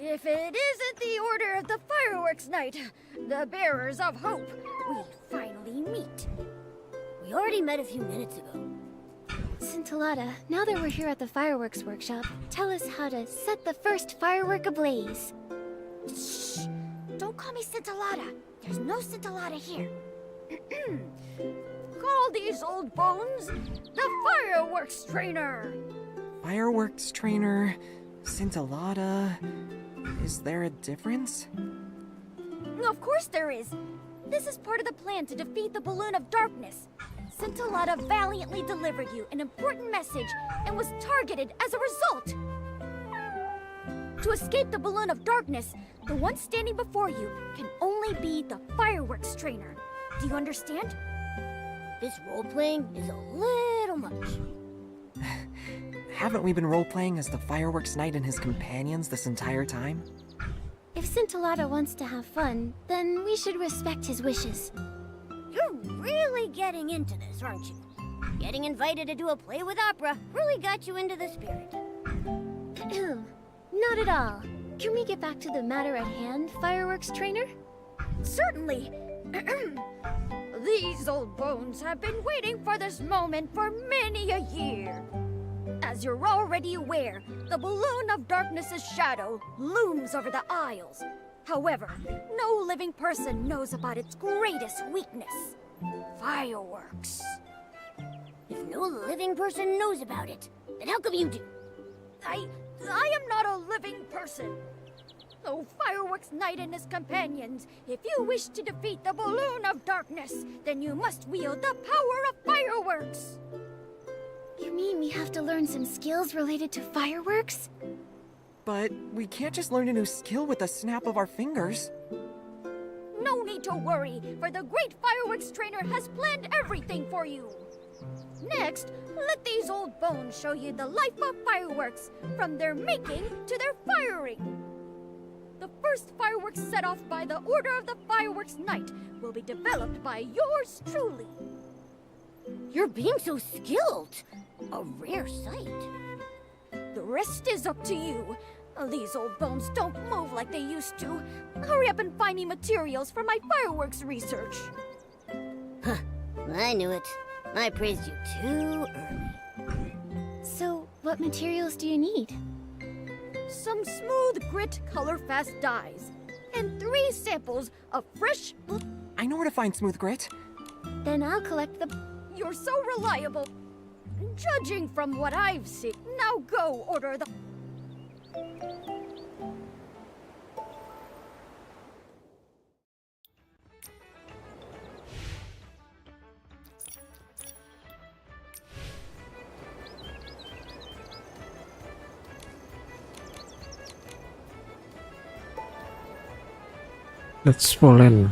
If it isn't the order of the Fireworks Night, the bearers of hope, we finally meet. We already met a few minutes ago. Scintillata, now that we're here at the fireworks workshop, tell us how to set the first firework ablaze. Shh! Don't call me Scintillata. There's no Scintillata here. Call these old bones the Fireworks Trainer. Fireworks Trainer, Scintillata... Is there a difference? Of course there is. This is part of the plan to defeat the Balloon of Darkness. Scintillata valiantly delivered you an important message and was targeted as a result. To escape the Balloon of Darkness, the one standing before you can only be the Fireworks Trainer. Do you understand? This role-playing is a little much. Haven't we been role-playing as the Fireworks Knight and his companions this entire time? If Scintillata wants to have fun, then we should respect his wishes. You're really getting into this, aren't you? Getting invited to do a play with opera really got you into the spirit. Not at all. Can we get back to the matter at hand, Fireworks Trainer? Certainly. These old bones have been waiting for this moment for many a year. As you're already aware, the Balloon of Darkness's shadow looms over the Isles. However, no living person knows about its greatest weakness, fireworks. If no living person knows about it, then how come you do? I am not a living person. Oh, Fireworks Knight and his companions, if you wish to defeat the Balloon of Darkness, then you must wield the power of fireworks. You mean we have to learn some skills related to fireworks? But we can't just learn a new skill with the snap of our fingers. No need to worry, for the great Fireworks Trainer has planned everything for you. Next, let these old bones show you the life of fireworks, from their making to their firing. The first fireworks set off by the Order of the Fireworks Knight will be developed by yours truly. You're being so skilled. A rare sight. The rest is up to you. These old bones don't move like they used to. Hurry up and find me materials for my fireworks research. Huh. I knew it. I praised you too early. So, what materials do you need? Some smooth grit color-fast dyes. And 3 samples of fresh... I know where to find smooth grit. Then I'll collect the... You're so reliable. Judging from what I've seen, now go order the... Let's fall in.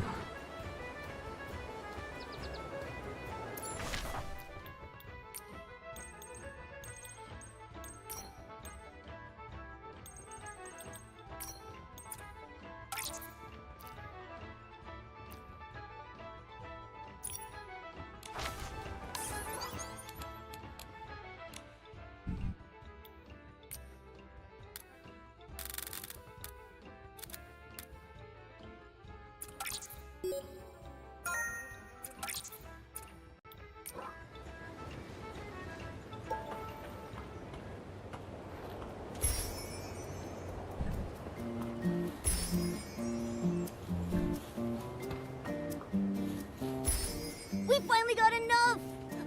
We finally got enough!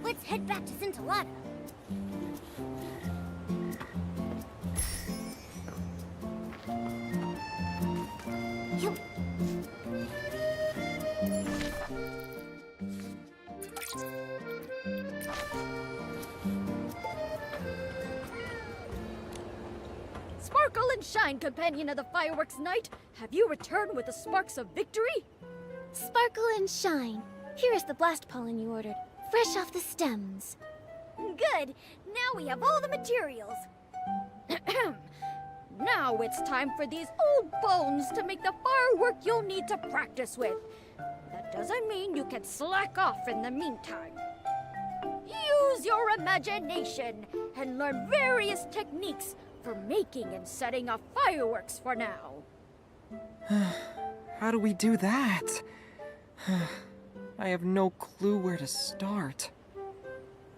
Let's head back to Scintillata. Yup. Sparkle and shine, companion of the Fireworks Knight. Have you returned with the sparks of victory? Sparkle and shine. Here is the blast pollen you ordered, fresh off the stems. Good. Now we have all the materials. Now it's time for these old bones to make the firework you'll need to practice with. That doesn't mean you can slack off in the meantime. Use your imagination and learn various techniques for making and setting off fireworks for now. How do we do that? I have no clue where to start.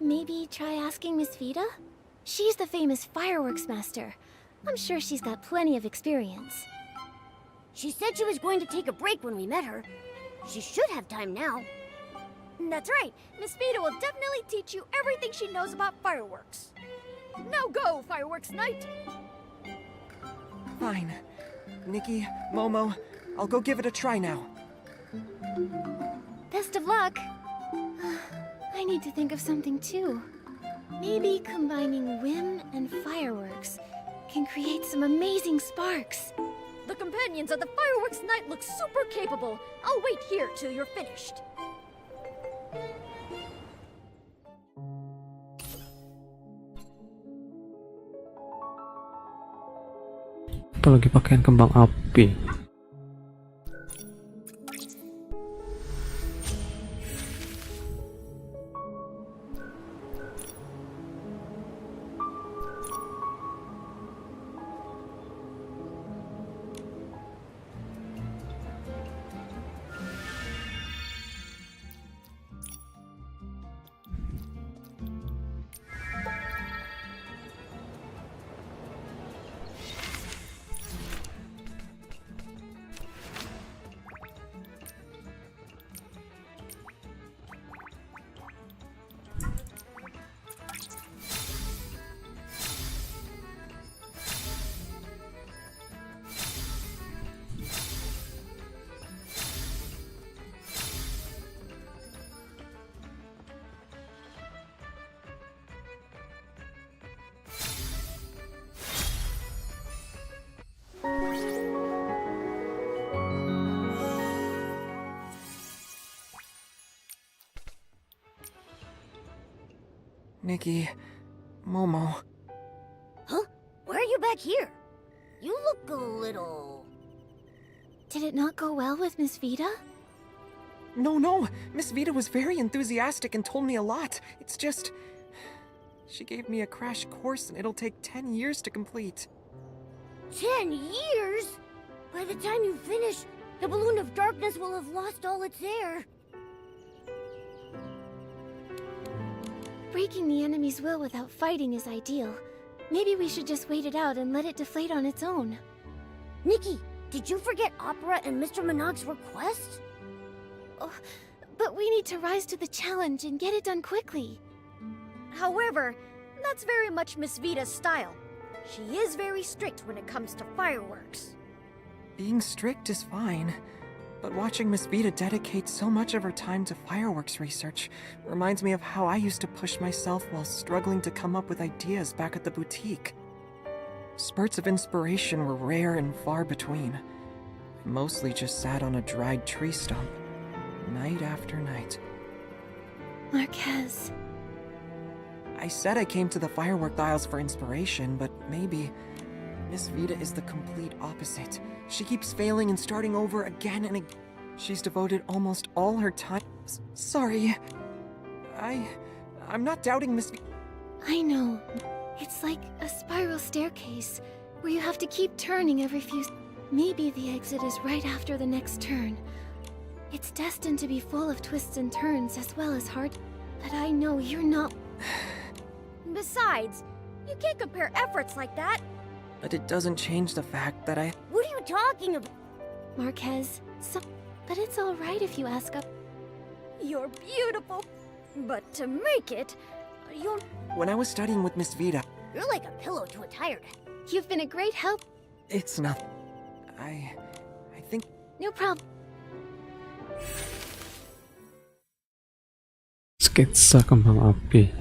Maybe try asking Miss Vida? She's the famous fireworks master. I'm sure she's got plenty of experience. She said she was going to take a break when we met her. She should have time now. That's right. Miss Vida will definitely teach you everything she knows about fireworks. Now go, Fireworks Knight! Fine. Nikki, Momo, I'll go give it a try now. Best of luck. I need to think of something too. Maybe combining whim and fireworks can create some amazing sparks. The companions of the Fireworks Knight look super capable. I'll wait here till you're finished. Apalagi pakaian kembang api. Nikki, Momo. Huh? Why are you back here? You look a little... Did it not go well with Miss Vida? No. Miss Vida was very enthusiastic and told me a lot. It's just... she gave me a crash course and it'll take 10 years to complete. 10 years? By the time you finish, the balloon of darkness will have lost all its air. Breaking the enemy's will without fighting is ideal. Maybe we should just wait it out and let it deflate on its own. Nikki, did you forget Opera and Mr. Monog's request? Oh, but we need to rise to the challenge and get it done quickly. However, that's very much Miss Vida's style. She is very strict when it comes to fireworks. Being strict is fine, but watching Miss Vida dedicate so much of her time to fireworks research reminds me of how I used to push myself while struggling to come up with ideas back at the boutique. Spurts of inspiration were rare and far between. I mostly just sat on a dried tree stump, night after night. Marquez. I said I came to the firework aisles for inspiration, but maybe Miss Vida is the complete opposite. She keeps failing and starting over again and again. She's devoted almost all her time. Sorry. I'm not doubting Miss Vida. I know. It's like a spiral staircase, where you have to keep turning every few... Maybe the exit is right after the next turn. It's destined to be full of twists and turns as well as hard... But I know you're not... Besides, you can't compare efforts like that. But it doesn't change the fact that I... What are you talking about? Marquez, but it's alright if you ask up... You're beautiful, but to make it, you're... When I was studying with Miss Vida... You're like a pillow to a tired... You've been a great help. It's not... I think... No problem. Sketsa kembang api.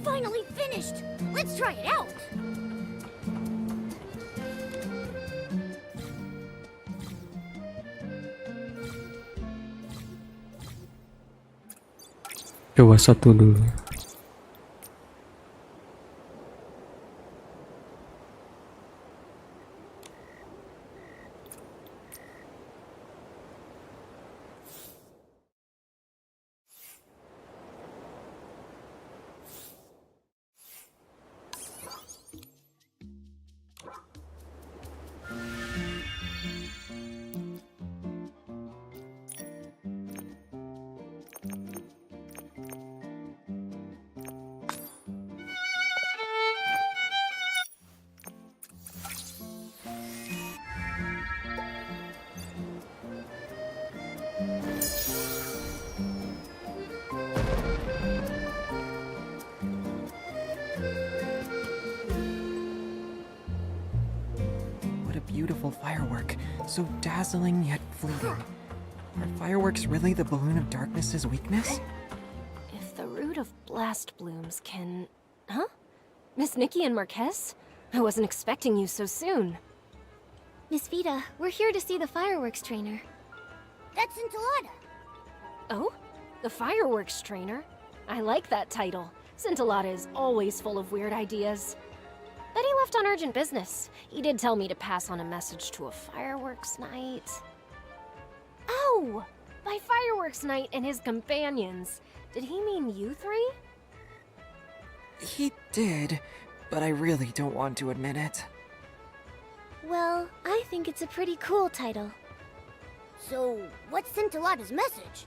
Finally finished! Let's try it out! Coba satu dulu. Beautiful firework, so dazzling yet fleeting. Are fireworks really the balloon of darkness's weakness? If the root of blast blooms can... Huh? Miss Nikki and Marquez? I wasn't expecting you so soon. Miss Vida, we're here to see the fireworks trainer. That's Enchilada. Oh? The fireworks trainer? I like that title. Scintillata is always full of weird ideas. But he left on urgent business. He did tell me to pass on a message to a fireworks night. Oh! By fireworks night and his companions. Did he mean you three? He did, but I really don't want to admit it. Well, I think it's a pretty cool title. So, what's Scintillata's message?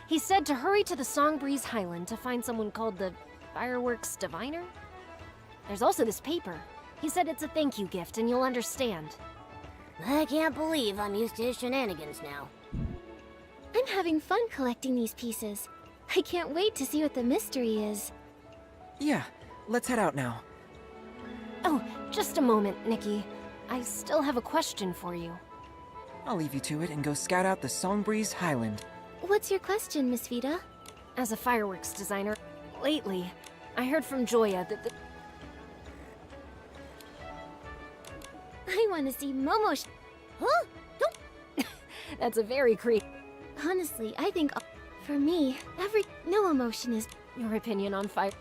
He said to hurry to the Songbreeze Highland to find someone called the Fireworks Diviner? There's also this paper. He said it's a thank you gift and you'll understand. I can't believe I'm used to his shenanigans now. I'm having fun collecting these pieces. I can't wait to see what the mystery is. Yeah, let's head out now. Oh, just a moment, Nikki. I still have a question for you. I'll leave you to it and go scout out the Songbreeze Highland. What's your question, Miss Vida? As a fireworks designer, lately, I heard from Joya that the... I want to see Momo. Huh? Don't... That's a very creep. Honestly, I think for me, no emotion is... Your opinion on fire...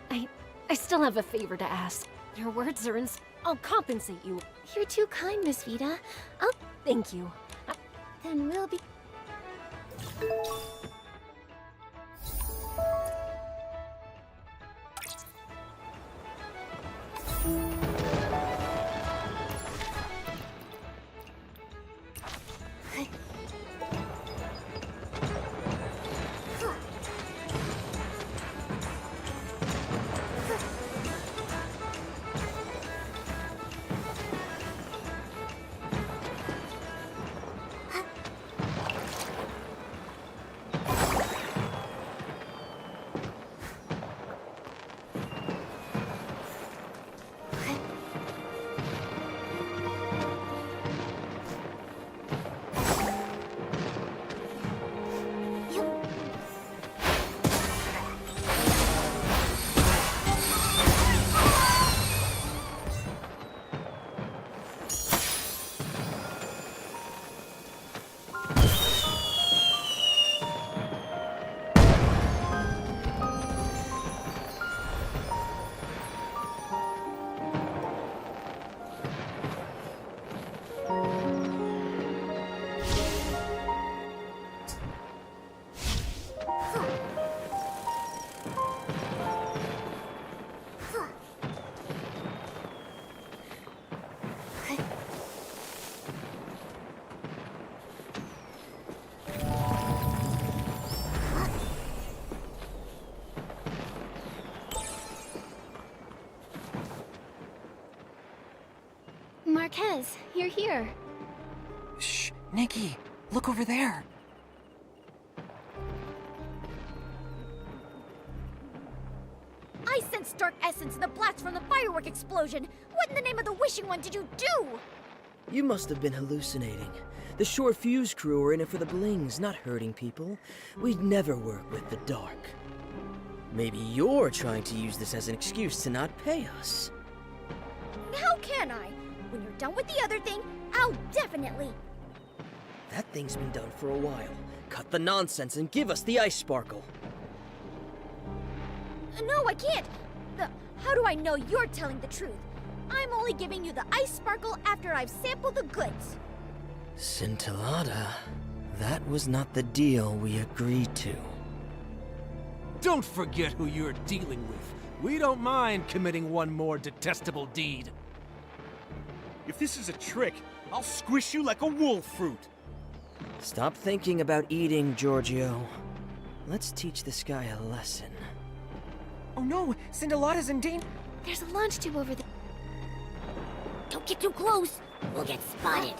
I still have a favor to ask. Your words are I'll compensate you. You're too kind, Miss Vida. Thank you. Then we'll be... Marquez, you're here. Shh, Nikki, look over there. I sensed dark essence in the blast from the firework explosion. What in the name of the Wishing One did you do? You must have been hallucinating. The Short Fuse crew are in it for the blings, not hurting people. We'd never work with the dark. Maybe you're trying to use this as an excuse to not pay us. How can I? When you're done with the other thing, I'll definitely... That thing's been done for a while. Cut the nonsense and give us the ice sparkle. No, I can't. How do I know you're telling the truth? I'm only giving you the ice sparkle after I've sampled the goods. Scintillata, that was not the deal we agreed to. Don't forget who you're dealing with. We don't mind committing one more detestable deed. If this is a trick, I'll squish you like a wolf fruit. Stop thinking about eating, Giorgio. Let's teach this guy a lesson. Oh no, Scintillata's in danger. There's a launch tube over there. Don't get too close. We'll get spotted.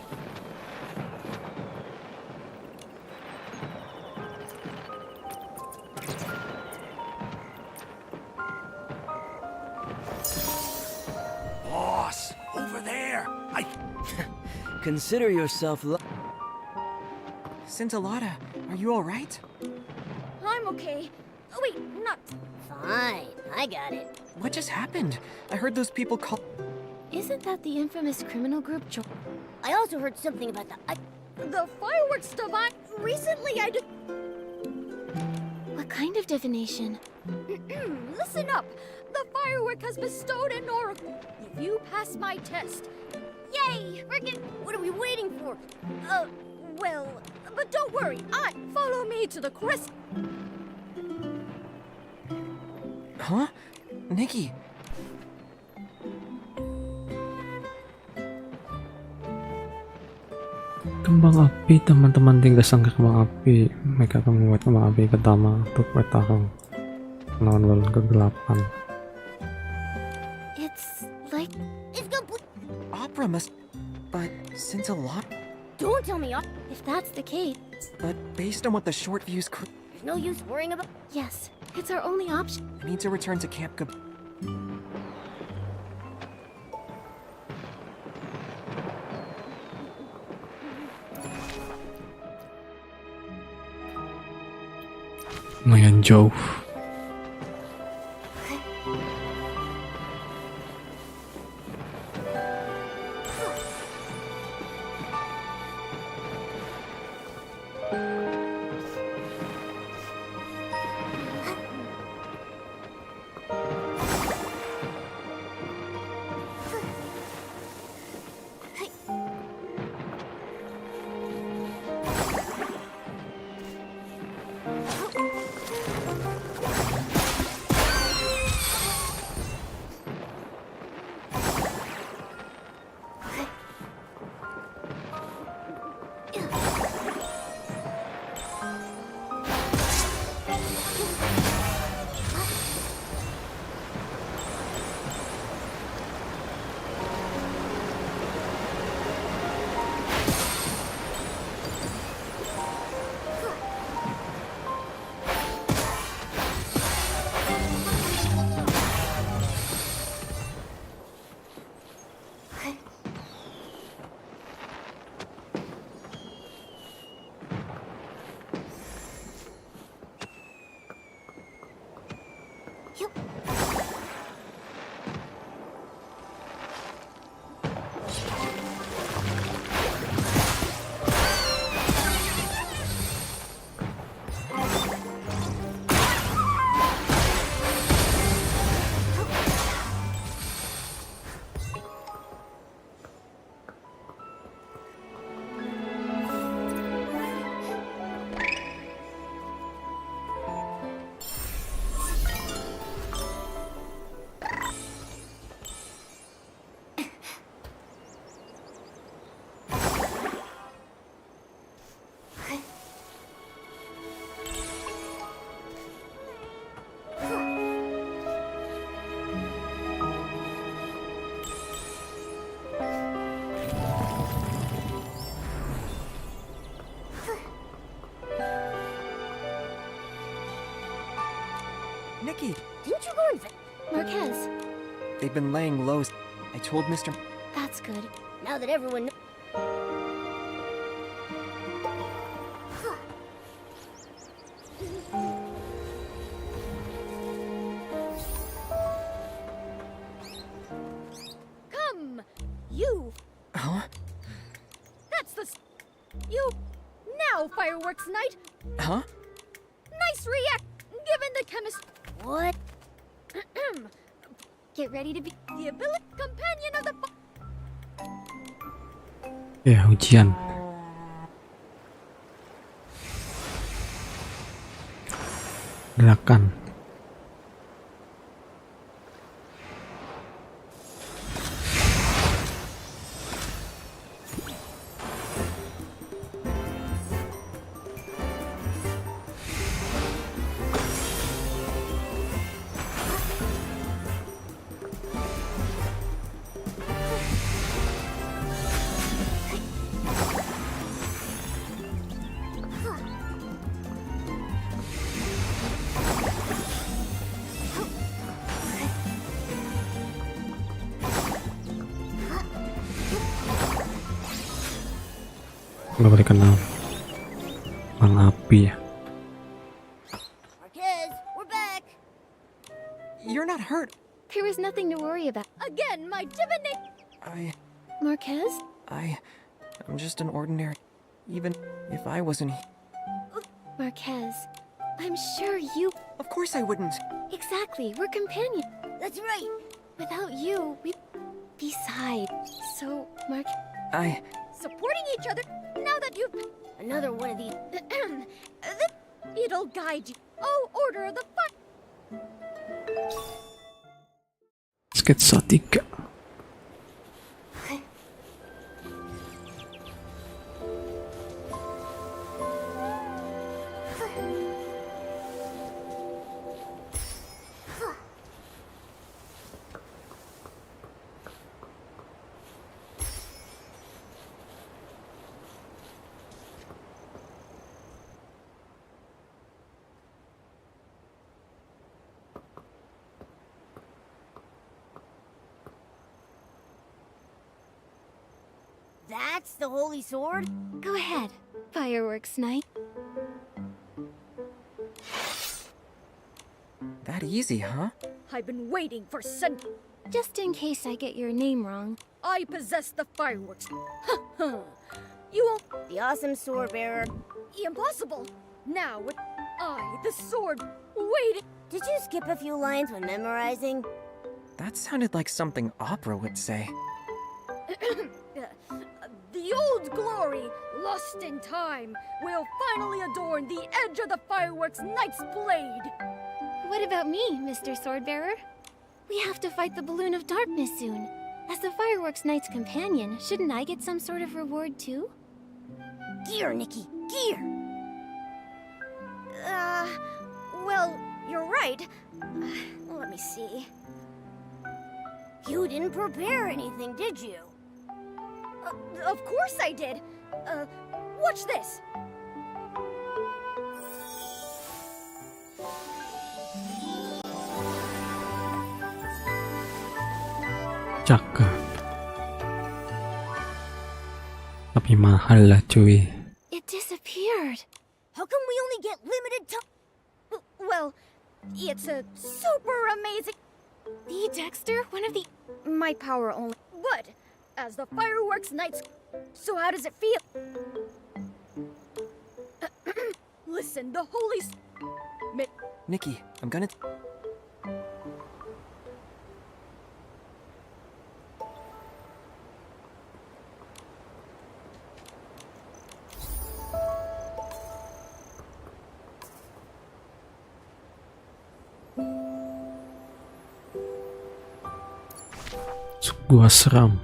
Boss, over there. Consider yourself Scintillata, are you alright? I'm okay. Oh, wait, not... Fine, I got it. What just happened? I heard those people call... Isn't that the infamous criminal group I also heard something about the fireworks divine. Recently, What kind of divination? Listen up! The firework has bestowed an oracle. If you pass my test, yay! What are we waiting for? Well, but don't worry. Follow me to the crest. Huh? Nikki. Kembang api, teman-teman tinggal sangka kembang api. Mereka akan membuat kembang api pertama untuk bertarung melawan balon kegelapan. It's like... Opera must... But since a lot... Don't tell me if that's the case. But based on what the short views there's no use worrying about... Yes, it's our only option. I need to return to Camp Gab... Lumayan jauh. Nikki! Didn't you go and... Marquez, They've been laying low. I told Mr. that's good. Now that everyone knows... Come! You! Huh? That's the... You... Now, Fireworks Night! Huh? Nice react! Given the chemist... What? Get ready to be the ability companion of the... Ya, ujian. Gerakan. Nggak boleh kenal bang api ya. Marquez, we're back! You're not hurt. There was nothing to worry about. Again, my divination... Marquez? I'm just an ordinary... Even if I wasn't... Marquez, I'm sure you... Of course I wouldn't. Exactly, we're companions. That's right. Without you, we... Besides, so, Mark... Supporting each other, now that you've... Another one of these... It'll guide you. Oh, order of the fun... Sketsa 3. That's the holy sword? Go ahead, Fireworks Knight. That easy, huh? I've been waiting for Just in case I get your name wrong. I possess the fireworks. You won't... The awesome sword bearer. Impossible. Now with I, the sword, waiting. Did you skip a few lines when memorizing? That sounded like something opera would say. The old glory, lost in time, will finally adorn the edge of the fireworks knight's blade. What about me, Mr. Swordbearer? We have to fight the Balloon of Darkness soon. As the Fireworks Knight's companion, shouldn't I get some sort of reward too? Gear, Nikki, gear! Well, you're right. Let me see. You didn't prepare anything, did you? Of course I did. Watch this. Cakep. Tapi mahal lah cuy. It disappeared. How come we only get limited time? Well, it's a super amazing... The Dexter? One of the... My power only... But, as the Fireworks Knights... So how does it feel? Listen, the Holy... Nikki, I'm gonna... Gua seram.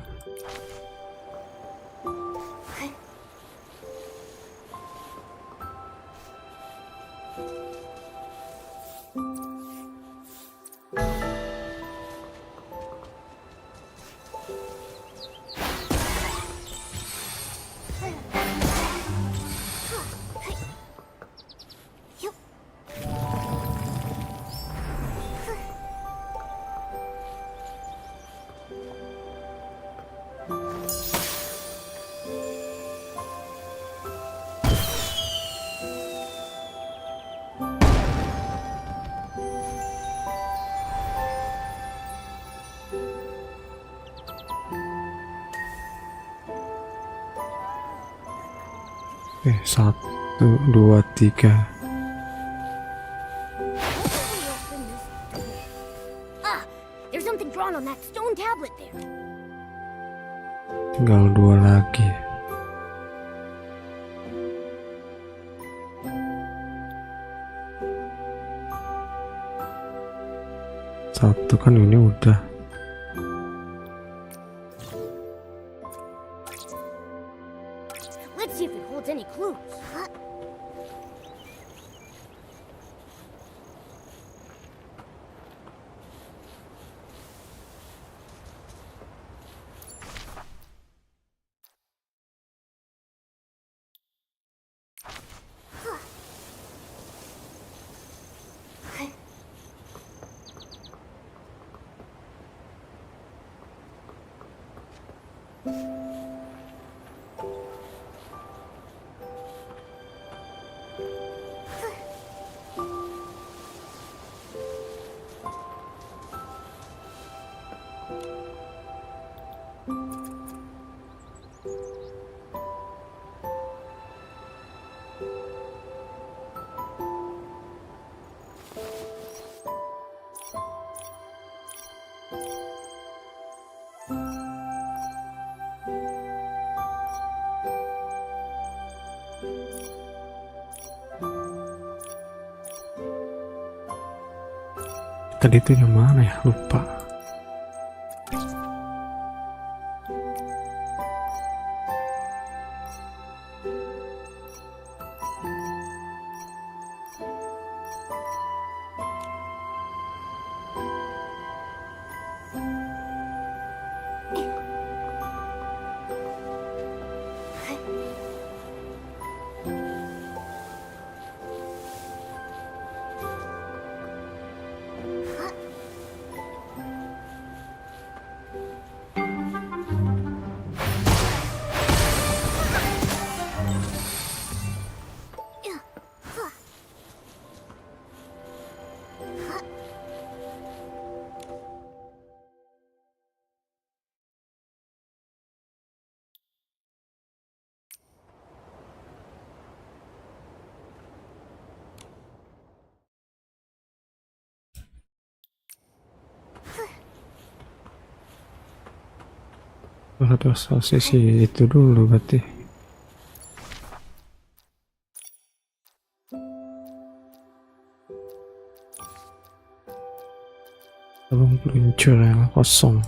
Oke, 1, 2, 3. There's something drawn on that stone tablet there. Tinggal 2 lagi. Satu kan ini udah. Let's see if it holds any clues. Tadi itu yang mana ya? Lupa. Terus sesi itu dulu berarti. Tabung peluncur yang kosong.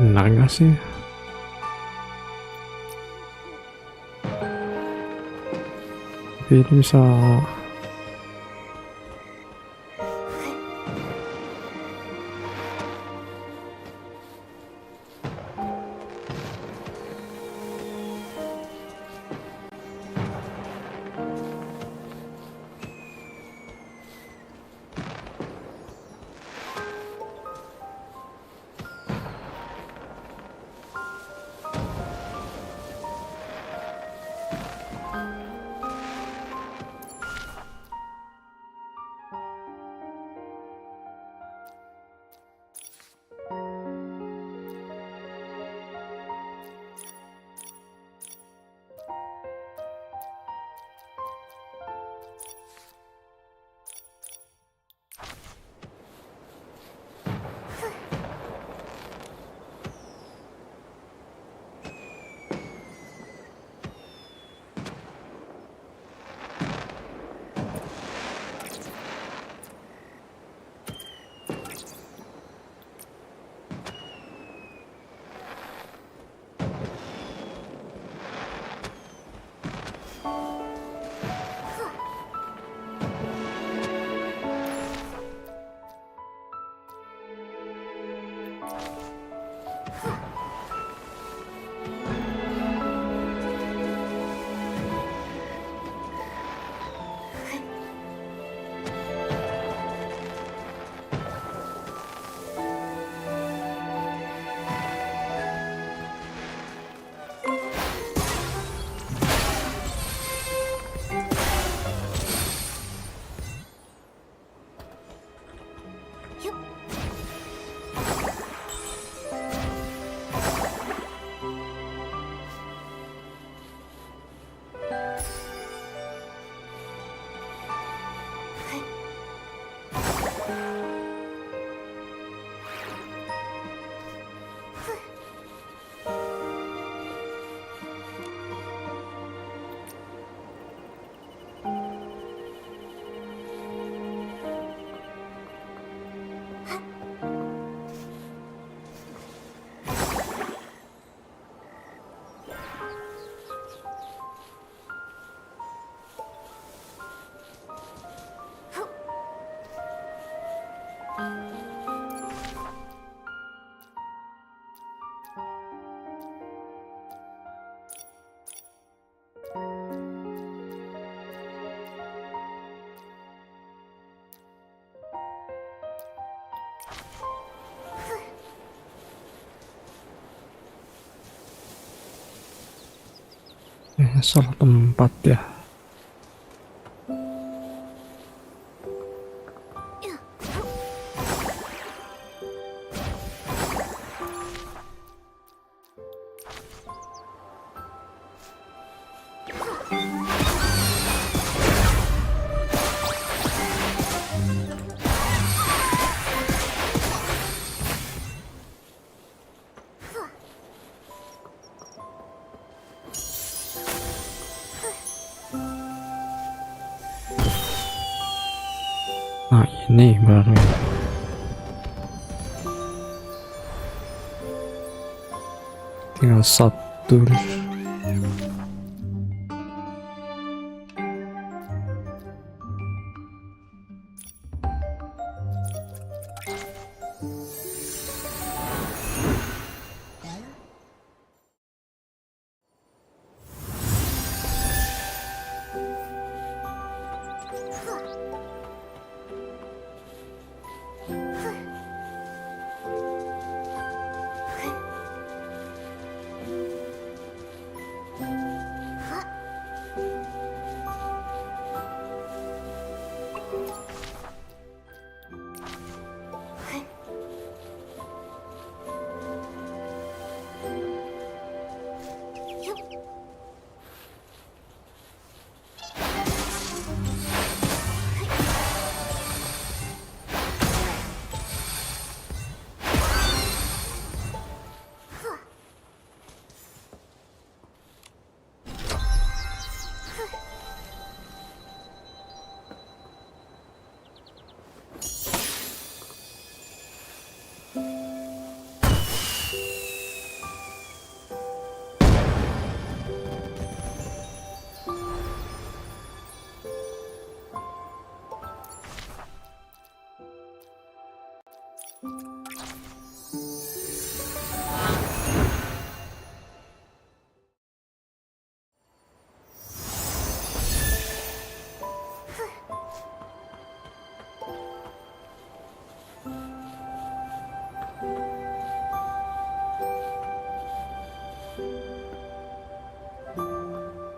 Benar nggak sih? Tapi ini bisa salah tempat ya. Nah ini baru tinggal satu.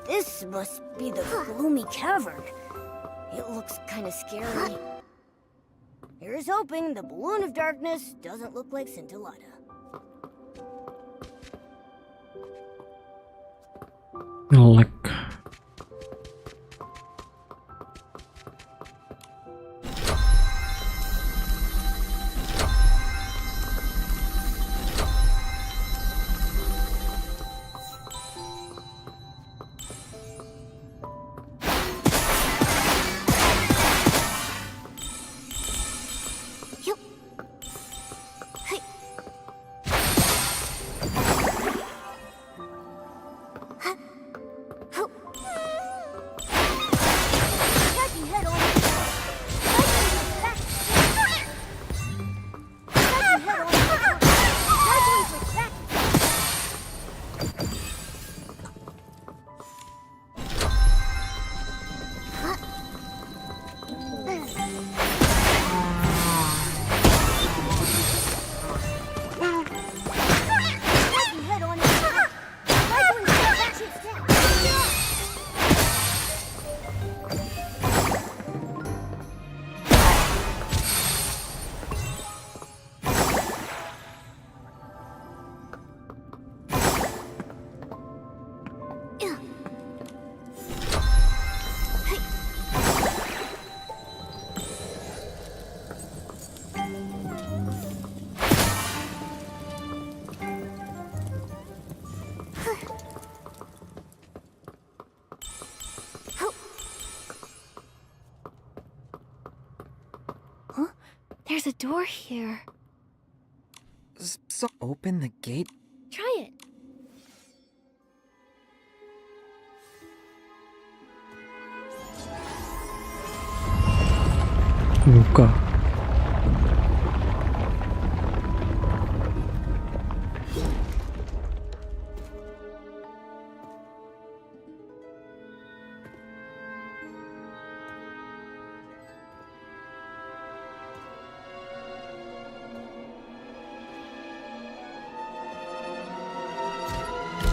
This must be the gloomy cavern. It looks kind of scary. Here's hoping the balloon of darkness doesn't look like Scintillata. Like There's a door here. So open the gate? Try it. buka.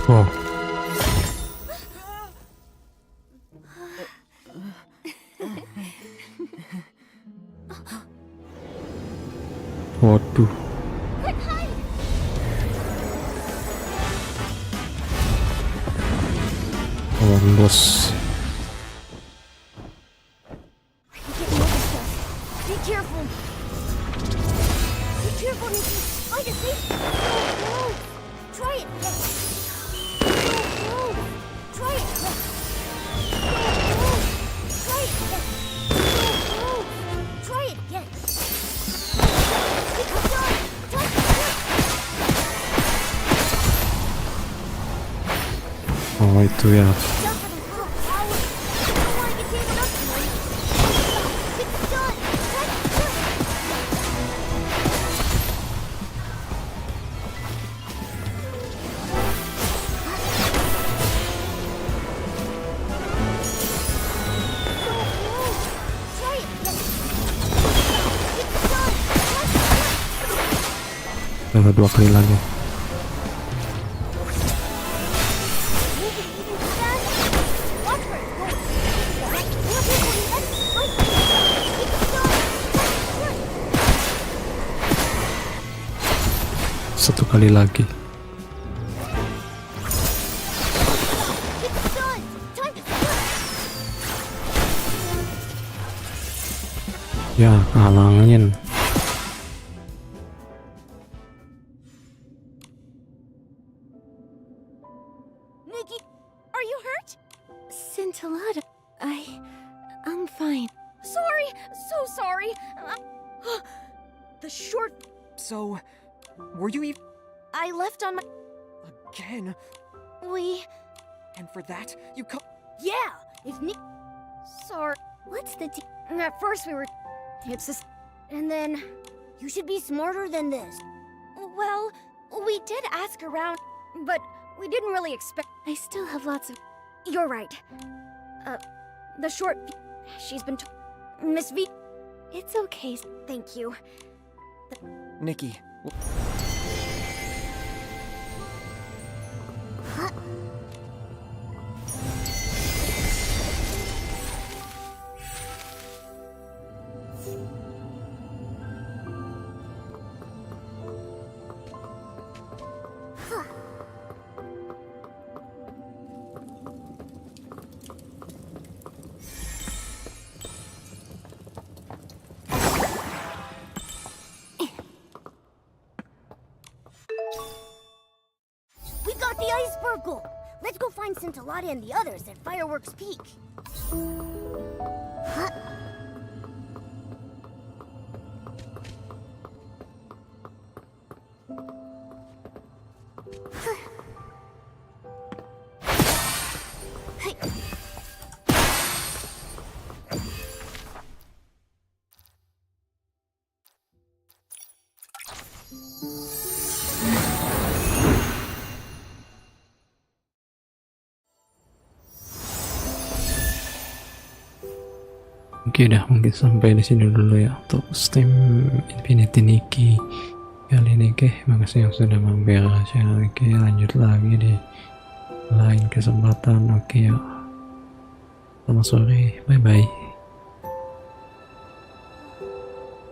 Oh. Waduh. Lawan bos. Be careful. Be careful, Nikki. Find a safe. Oh, try it. Oh, try it. Oh, try it. Oh, try it again. Oh, itu ya. Udah 2 kali lagi. Satu kali lagi. Ya, halangin. Nikki, are you hurt? Scintillata, I'm fine. Sorry, so sorry. The short... So, were you even... I left on my... Again? And for that, you Yeah, if Nick... Sorry. What's the At first we were... It's just... And then... You should be smarter than this. Well, we did ask around, but we didn't really expect... I still have lots of... You're right. The short... She's been... Miss V... It's okay. Thank you. Nikki. our goal. Let's go find Scintillata and the others at Fireworks Peak. Huh? Oke, dah mungkin sampai di sini dulu ya untuk stream Infinity Nikki kali ini. Oke, makasih yang sudah mampir. Oke, lanjut lagi di lain kesempatan. Oke ya, selamat sore, bye bye.